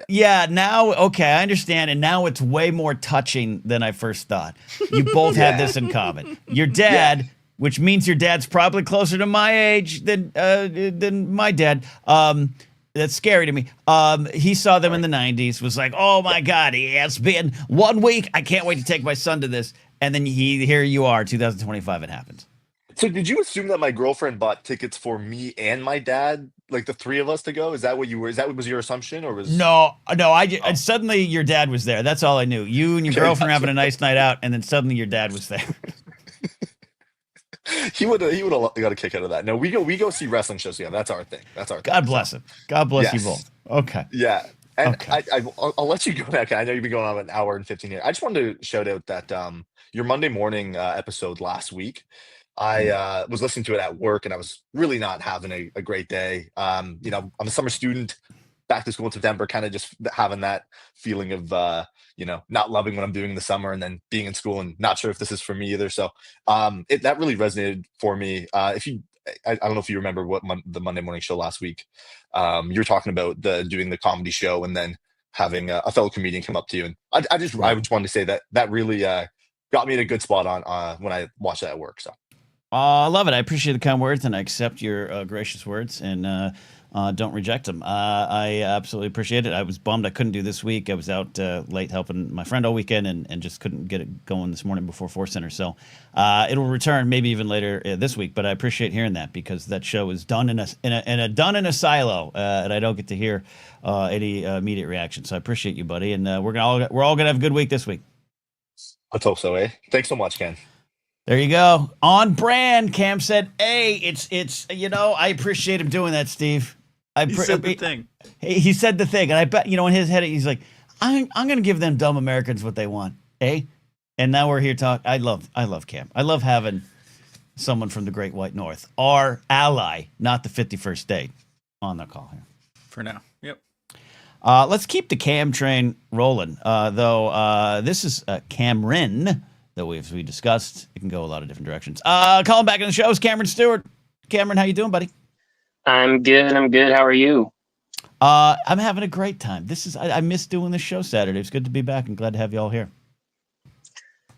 Yeah, now, okay, I understand. And now it's way more touching than I first thought. You both had this in common. Your dad, which means your dad's probably closer to my age than my dad. That's scary to me. He saw them in the 90s, was like, oh my God, it has been 1 week. I can't wait to take my son to this. And then here you are, 2025, it happens. So did you assume that my girlfriend bought tickets for me and my dad, like the three of us to go? Is that what was your assumption, or was No, suddenly your dad was there. That's all I knew. You and your girlfriend having a nice night out, and then suddenly your dad was there. He would have got a kick out of that. No, we go see wrestling shows together. That's our thing. God bless him. God bless you both. Okay. Yeah. And I'll let you go now. I know you've been going on an hour and 15 here. I just wanted to shout out that your Monday morning episode last week, I was listening to it at work, and I was really not having a great day. I'm a summer student, back to school in September, kind of just having that feeling of not loving what I'm doing in the summer, and then being in school and not sure if this is for me either. So that really resonated for me. I don't know if you remember what the Monday morning show last week. You were talking about doing the comedy show and then having a fellow comedian come up to you, and I just wanted to say that really got me in a good spot on when I watched that at work. So I love it. I appreciate the kind words, and I accept your gracious words, and don't reject them. I absolutely appreciate it. I was bummed I couldn't do this week. I was out late helping my friend all weekend, and just couldn't get it going this morning before Force Center. So it'll return maybe even later this week. But I appreciate hearing that, because that show is done in a silo, and I don't get to hear any immediate reaction. So I appreciate you, buddy, and we're all gonna have a good week this week. Let's hope so, eh? Thanks so much, Ken. There you go. On brand. Cam said, "Hey, it's I appreciate him doing that, Steve." He said the thing. He said the thing, and I bet in his head he's like, "I'm going to give them dumb Americans what they want, eh?" And now we're here talking. I love Cam. I love having someone from the Great White North, our ally, not the 51st state, on the call here. For now, yep. Let's keep the Cam train rolling. Though this is Cameron. That we discussed, it can go a lot of different directions. Calling back in the show is Cameron Stewart. Cameron, how you doing, buddy? I'm good. How are you? I'm having a great time. I missed doing this show Saturday. It's good to be back and glad to have you all here.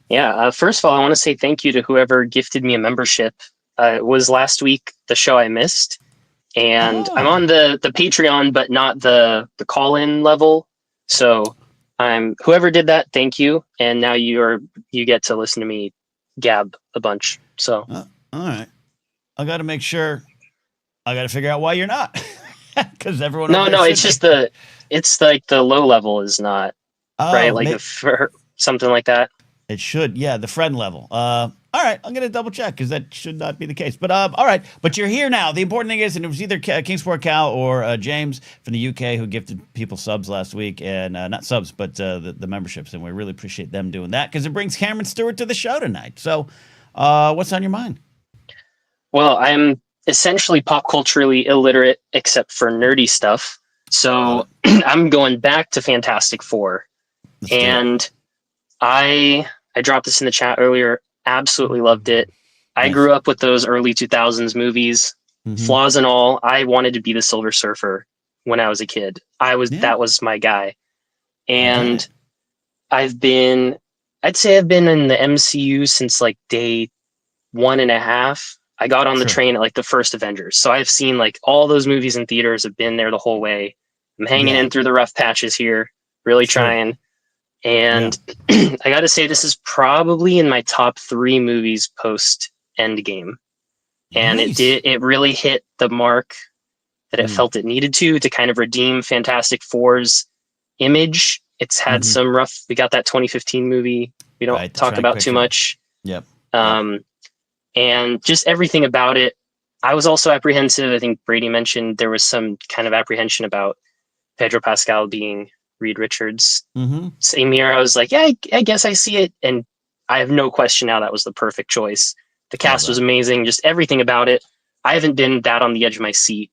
Yeah. First of all, I want to say thank you to whoever gifted me a membership. It was last week, the show I missed, and I'm on the Patreon, but not the call-in level. So whoever did that, thank you. And now you get to listen to me gab a bunch. So all right, I got to make sure. I got to figure out why you're not, because everyone. No, it's just it's like the low level is not right, like for something like that. It should, yeah, the friend level. All right, I'm gonna double check, because that should not be the case. But all right, but you're here now. The important thing is, and it was either Kingsport Cal or James from the UK who gifted people subs last week, and not subs, but the memberships, and we really appreciate them doing that, because it brings Cameron Stewart to the show tonight. So, what's on your mind? Well, I'm essentially pop culturally illiterate except for nerdy stuff. So I'm going back to Fantastic Four, and I dropped this in the chat earlier. Absolutely loved it. I grew up with those early 2000s movies, flaws and all. I wanted to be the Silver Surfer when I was a kid. That was my guy. And I'd say I've been in the MCU since like day 1.5. I got on the train at like the first Avengers. So I've seen like all those movies in theaters, have been there the whole way. I'm hanging in through the rough patches here, really trying. And I got to say, this is probably in my top 3 movies post Endgame. And it really hit the mark that it felt it needed to kind of redeem Fantastic Four's image. It's had some rough, we got that 2015 movie we don't talk about too much. Yep. And just everything about it. I was also apprehensive. I think Brady mentioned there was some kind of apprehension about Pedro Pascal being Reed Richards. Same year, I was like, yeah, I guess I see it. And I have no question now that was the perfect choice. The cast was amazing. Just everything about it. I haven't been that on the edge of my seat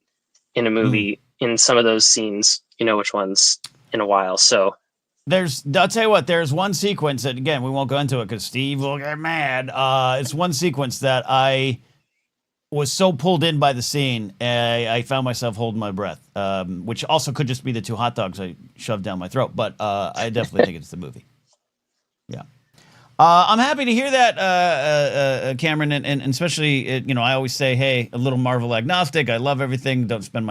in a movie in some of those scenes, which ones, in a while. So I'll tell you what, there's one sequence that, again, we won't go into it because Steve will get mad. It's one sequence that I was so pulled in by the scene, I found myself holding my breath, which also could just be the 2 hot dogs I shoved down my throat. But I definitely think it's the movie. Yeah. I'm happy to hear that, Cameron, and especially, I always say, hey, a little Marvel agnostic. I love everything. Don't spend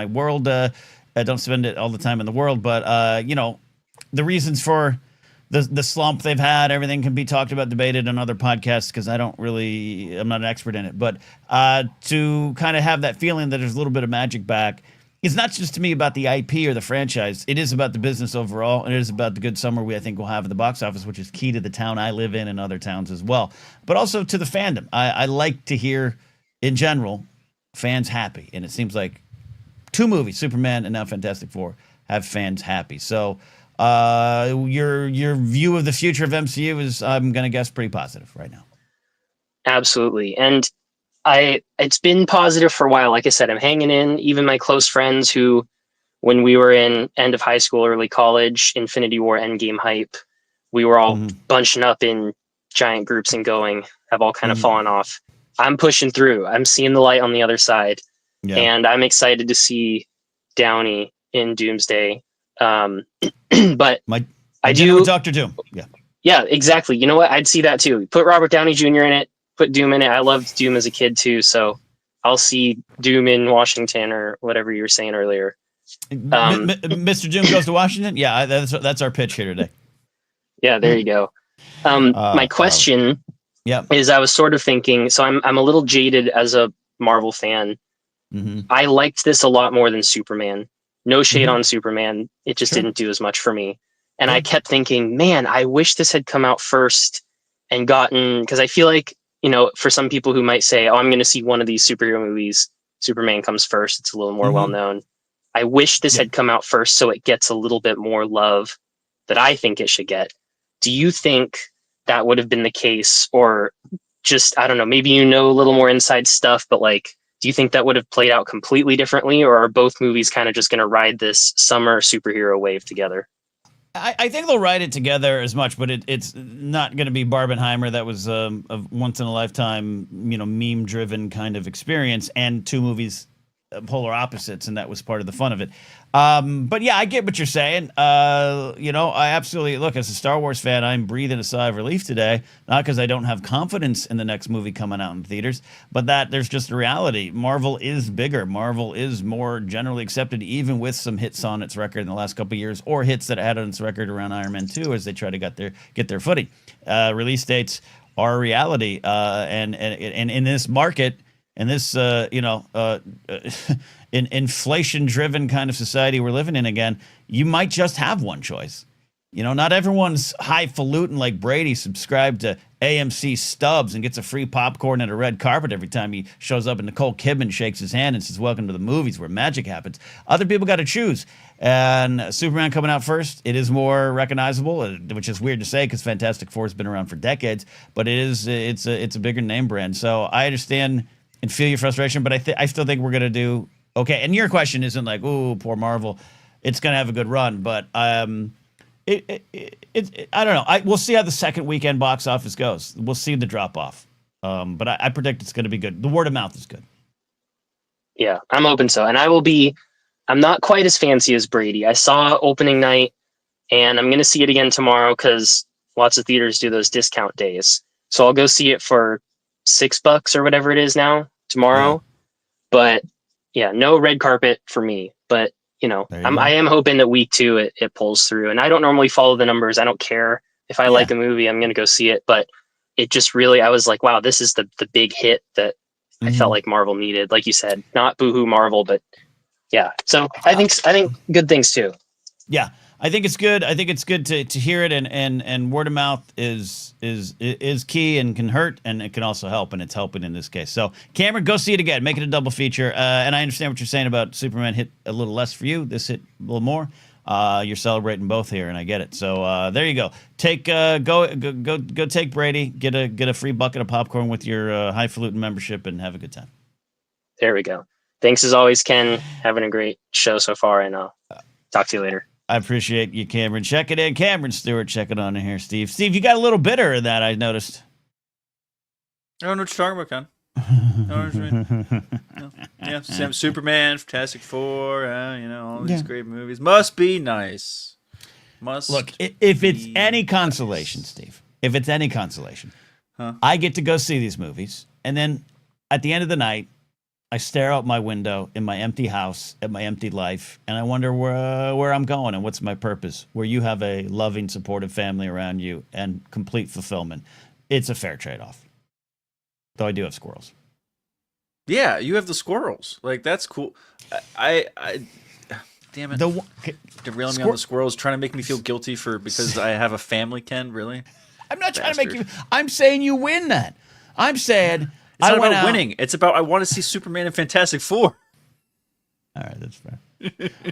don't spend it all the time in the world. But, the reasons for the slump they've had, everything can be talked about, debated on other podcasts, because I'm not an expert in it. But to kind of have that feeling that there's a little bit of magic back, it's not just to me about the IP or the franchise. It is about the business overall, and it is about the good summer I think we'll have at the box office, which is key to the town I live in and other towns as well. But also to the fandom. I like to hear, in general, fans happy. And it seems like 2 movies, Superman and now Fantastic Four, have fans happy. So your view of the future of MCU is, I'm going to guess, pretty positive right now. Absolutely. And it's been positive for a while. Like I said, I'm hanging in. Even my close friends who, when we were in end of high school, early college, Infinity War Endgame hype, we were all bunching up in giant groups and going, have all kind of fallen off. I'm pushing through. I'm seeing the light on the other side. Yeah. And I'm excited to see Downey in Doomsday. But I do Dr. Doom. Yeah. Yeah, exactly. You know what? I'd see that too. Put Robert Downey Jr. in it. put Doom in it. I loved Doom as a kid too, so I'll see Doom in Washington or whatever you were saying earlier. Mr. Doom goes to Washington. Yeah, that's our pitch here today. Yeah, there you go. My question is, I was sort of thinking, so I'm a little jaded as a Marvel fan. Mm-hmm. I liked this a lot more than Superman. No shade on Superman. It just didn't do as much for me. And I kept thinking, man, I wish this had come out first and gotten, because I feel like, for some people who might say, oh, I'm going to see one of these superhero movies, Superman comes first. It's a little more well known. I wish this had come out first so it gets a little bit more love that I think it should get. Do you think that would have been the case? Or just, I don't know, maybe a little more inside stuff, but do you think that would have played out completely differently? Or are both movies kind of just going to ride this summer superhero wave together? I think they'll ride it together as much, but it's not going to be Barbenheimer. That was a once in a lifetime, meme driven kind of experience, and two movies polar opposites, and that was part of the fun of it. But yeah, I get what you're saying. I absolutely look, as a Star Wars fan, I'm breathing a sigh of relief today, not because I don't have confidence in the next movie coming out in theaters, but that there's just a reality. Marvel is bigger. Marvel is more generally accepted, even with some hits on its record in the last couple of years, or hits that it had on its record around Iron Man 2 as they try to get their footing. Release dates are a reality, and in this market, and this, in inflation-driven kind of society we're living in again, you might just have one choice. Not everyone's highfalutin like Brady, subscribed to AMC Stubs and gets a free popcorn and a red carpet every time he shows up and Nicole Kidman shakes his hand and says, welcome to the movies where magic happens. Other people got to choose. And Superman coming out first, it is more recognizable, which is weird to say because Fantastic Four has been around for decades, but it's a bigger name brand. So I understand and feel your frustration, but I still think we're going to do okay. And your question isn't like, oh, poor Marvel. It's going to have a good run, but I don't know. We'll see how the second weekend box office goes. We'll see the drop off. But I predict it's going to be good. The word of mouth is good. Yeah, I'm hoping so. And I'm not quite as fancy as Brady. I saw opening night, and I'm going to see it again tomorrow because lots of theaters do those discount days. So I'll go see it for $6 or whatever it is now tomorrow. Yeah. But yeah, no red carpet for me. But I am hoping that week 2 it pulls through. And I don't normally follow the numbers. I don't care if I like a movie. I'm going to go see it. But it just really, I was like, wow, this is the big hit that I felt like Marvel needed. Like you said, not boohoo Marvel, but yeah. So I think good things too. Yeah. I think it's good. I think it's good to hear it, and word of mouth is key and can hurt, and it can also help, and it's helping in this case. So Cameron, go see it again, make it a double feature. And I understand what you're saying about Superman hit a little less for you. This hit a little more. You're celebrating both here, and I get it. So there you go. Go take Brady, get a free bucket of popcorn with your highfalutin membership, and have a good time. There we go. Thanks as always, Ken. Having a great show so far, and I'll talk to you later. I appreciate you, Cameron. Check it in. Cameron Stewart, check it on in here, Steve. Steve, you got a little bitter in that, I noticed. I don't know what you're talking about, Ken. I don't know what you mean. Yeah, Superman, Fantastic Four, all these great movies. Must be nice. Look, if it's any consolation, Steve, if it's any consolation, I get to go see these movies, and then at the end of the night, I stare out my window in my empty house at my empty life, and I wonder where I'm going and what's my purpose, where you have a loving, supportive family around you and complete fulfillment. It's a fair trade-off. Though I do have squirrels. Yeah, you have the squirrels. Like, that's cool. I damn it. Derailing me on the squirrels, trying to make me feel guilty because I have a family, Ken, really? I'm not trying to make you... I'm saying you win that. I'm saying... It's not about winning. It's about I want to see Superman and Fantastic Four. All right, that's fair.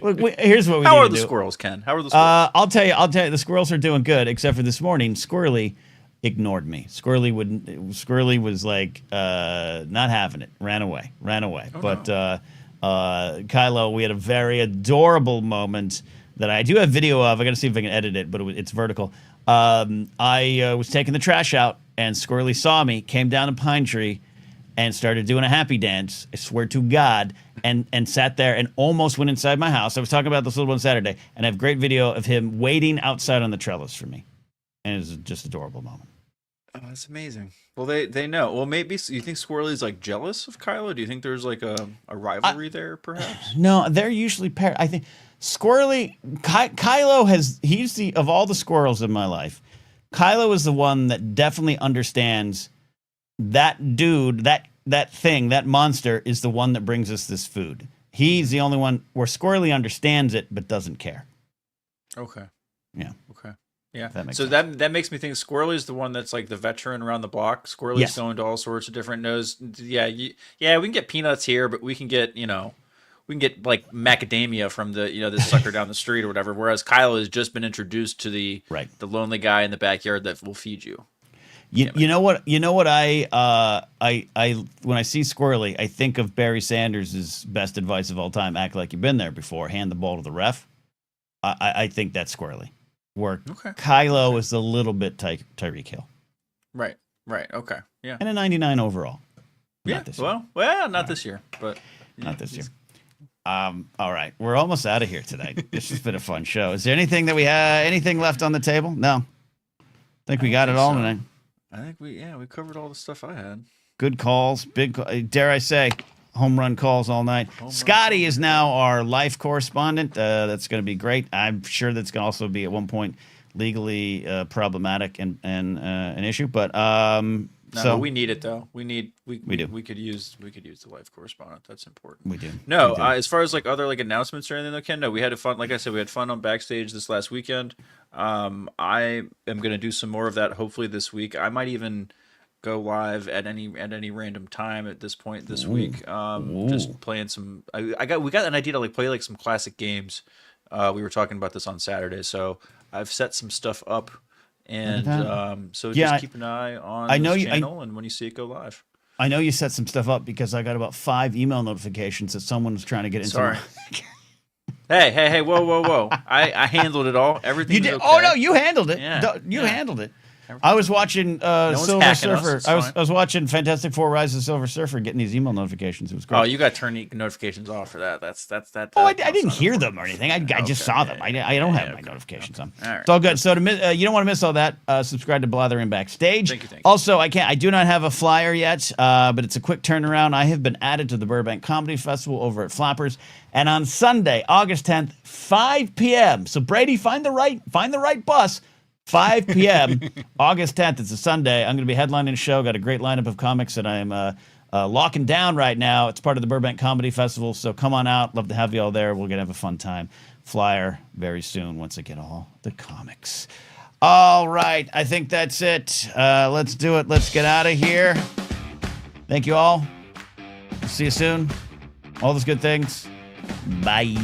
Look, here's what we How need are to the do. squirrels, Ken? How are the squirrels? I'll tell you, the squirrels are doing good, except for this morning, Squirrely ignored me. Squirrely was like not having it. Ran away. Oh, but Kylo, we had a very adorable moment that I do have video of. I got to see if I can edit it, but it's vertical. I was taking the trash out, and Squirrely saw me, came down a pine tree, and started doing a happy dance, I swear to God, and sat there and almost went inside my house. I was talking about this little one Saturday, and I have great video of him waiting outside on the trellis for me. And it was just an adorable moment. Oh, that's amazing. Well, they know. Well, maybe you think Squirrely's like jealous of Kylo? Do you think there's like a rivalry there, perhaps? No, they're usually paired. I think Squirrely, Kylo he's the, of all the squirrels in my life, Kylo is the one that definitely understands that dude, that thing, that monster is the one that brings us this food. He's the only one where Squirrely understands it but doesn't care. Okay. Yeah. Okay. Yeah. That So that makes me think Squirrely's the one that's like the veteran around the block. Squirrely's going to all sorts of different no's. Yeah. Yeah. We can get peanuts here, but we can get like macadamia from the this sucker down the street or whatever. Whereas Kylo has just been introduced to the lonely guy in the backyard that will feed you. You know what I when I see Squirrely, I think of Barry Sanders' best advice of all time: act like you've been there before, hand the ball to the ref. I think that's Squirrely. Where Kylo is a little bit Tyreek Hill. Right. Okay. Yeah. And a 99 overall. Yeah. Not this year, but not this year. All right, we're almost out of here tonight. This has been a fun show. Is there anything that we have anything left on the table? No. I think we got it all tonight. I think we covered all the stuff I had. Good calls, dare I say, home run calls all night. Scotty is now our life correspondent. That's going to be great. I'm sure that's going to also be at one point legally problematic and an issue, but so we need it though. We do. We could use the life correspondent. That's important. We do. No, as far as like other like announcements or anything, though, Ken. No, we had fun. Like I said, we had fun on Backstage this last weekend. I am gonna do some more of that hopefully this week. I might even go live at any random time at this point this week. Just playing some. We got an idea to like play like some classic games. We were talking about this on Saturday, so I've set some stuff up. And so just keep an eye on this channel and when you see it go live. I know you set some stuff up because I got about 5 email notifications that someone was trying to get into. Sorry. Hey, whoa. I handled it all. Everything you did. Okay. Oh, no, you handled it. Yeah. You handled it. I was watching Silver Surfer. I was watching Fantastic Four: Rise of the Silver Surfer, getting these email notifications. It was great. Oh, you got to turn notifications off for that. That's that. Oh, I didn't hear them or anything. I just saw them. I don't have my notifications on. All right. It's all good. So you don't want to miss all that. Subscribe to Blathering Backstage. Thank you. Also, I do not have a flyer yet, but it's a quick turnaround. I have been added to the Burbank Comedy Festival over at Flappers, and on Sunday, August 10th, 5 p.m. So Brady, find the right bus. 5 p.m. August 10th. It's a Sunday. I'm going to be headlining a show. Got a great lineup of comics that I'm locking down right now. It's part of the Burbank Comedy Festival, so come on out. Love to have you all there. We're going to have a fun time. Flyer very soon once I get all the comics. All right. I think that's it. Let's do it. Let's get out of here. Thank you all. See you soon. All those good things. Bye.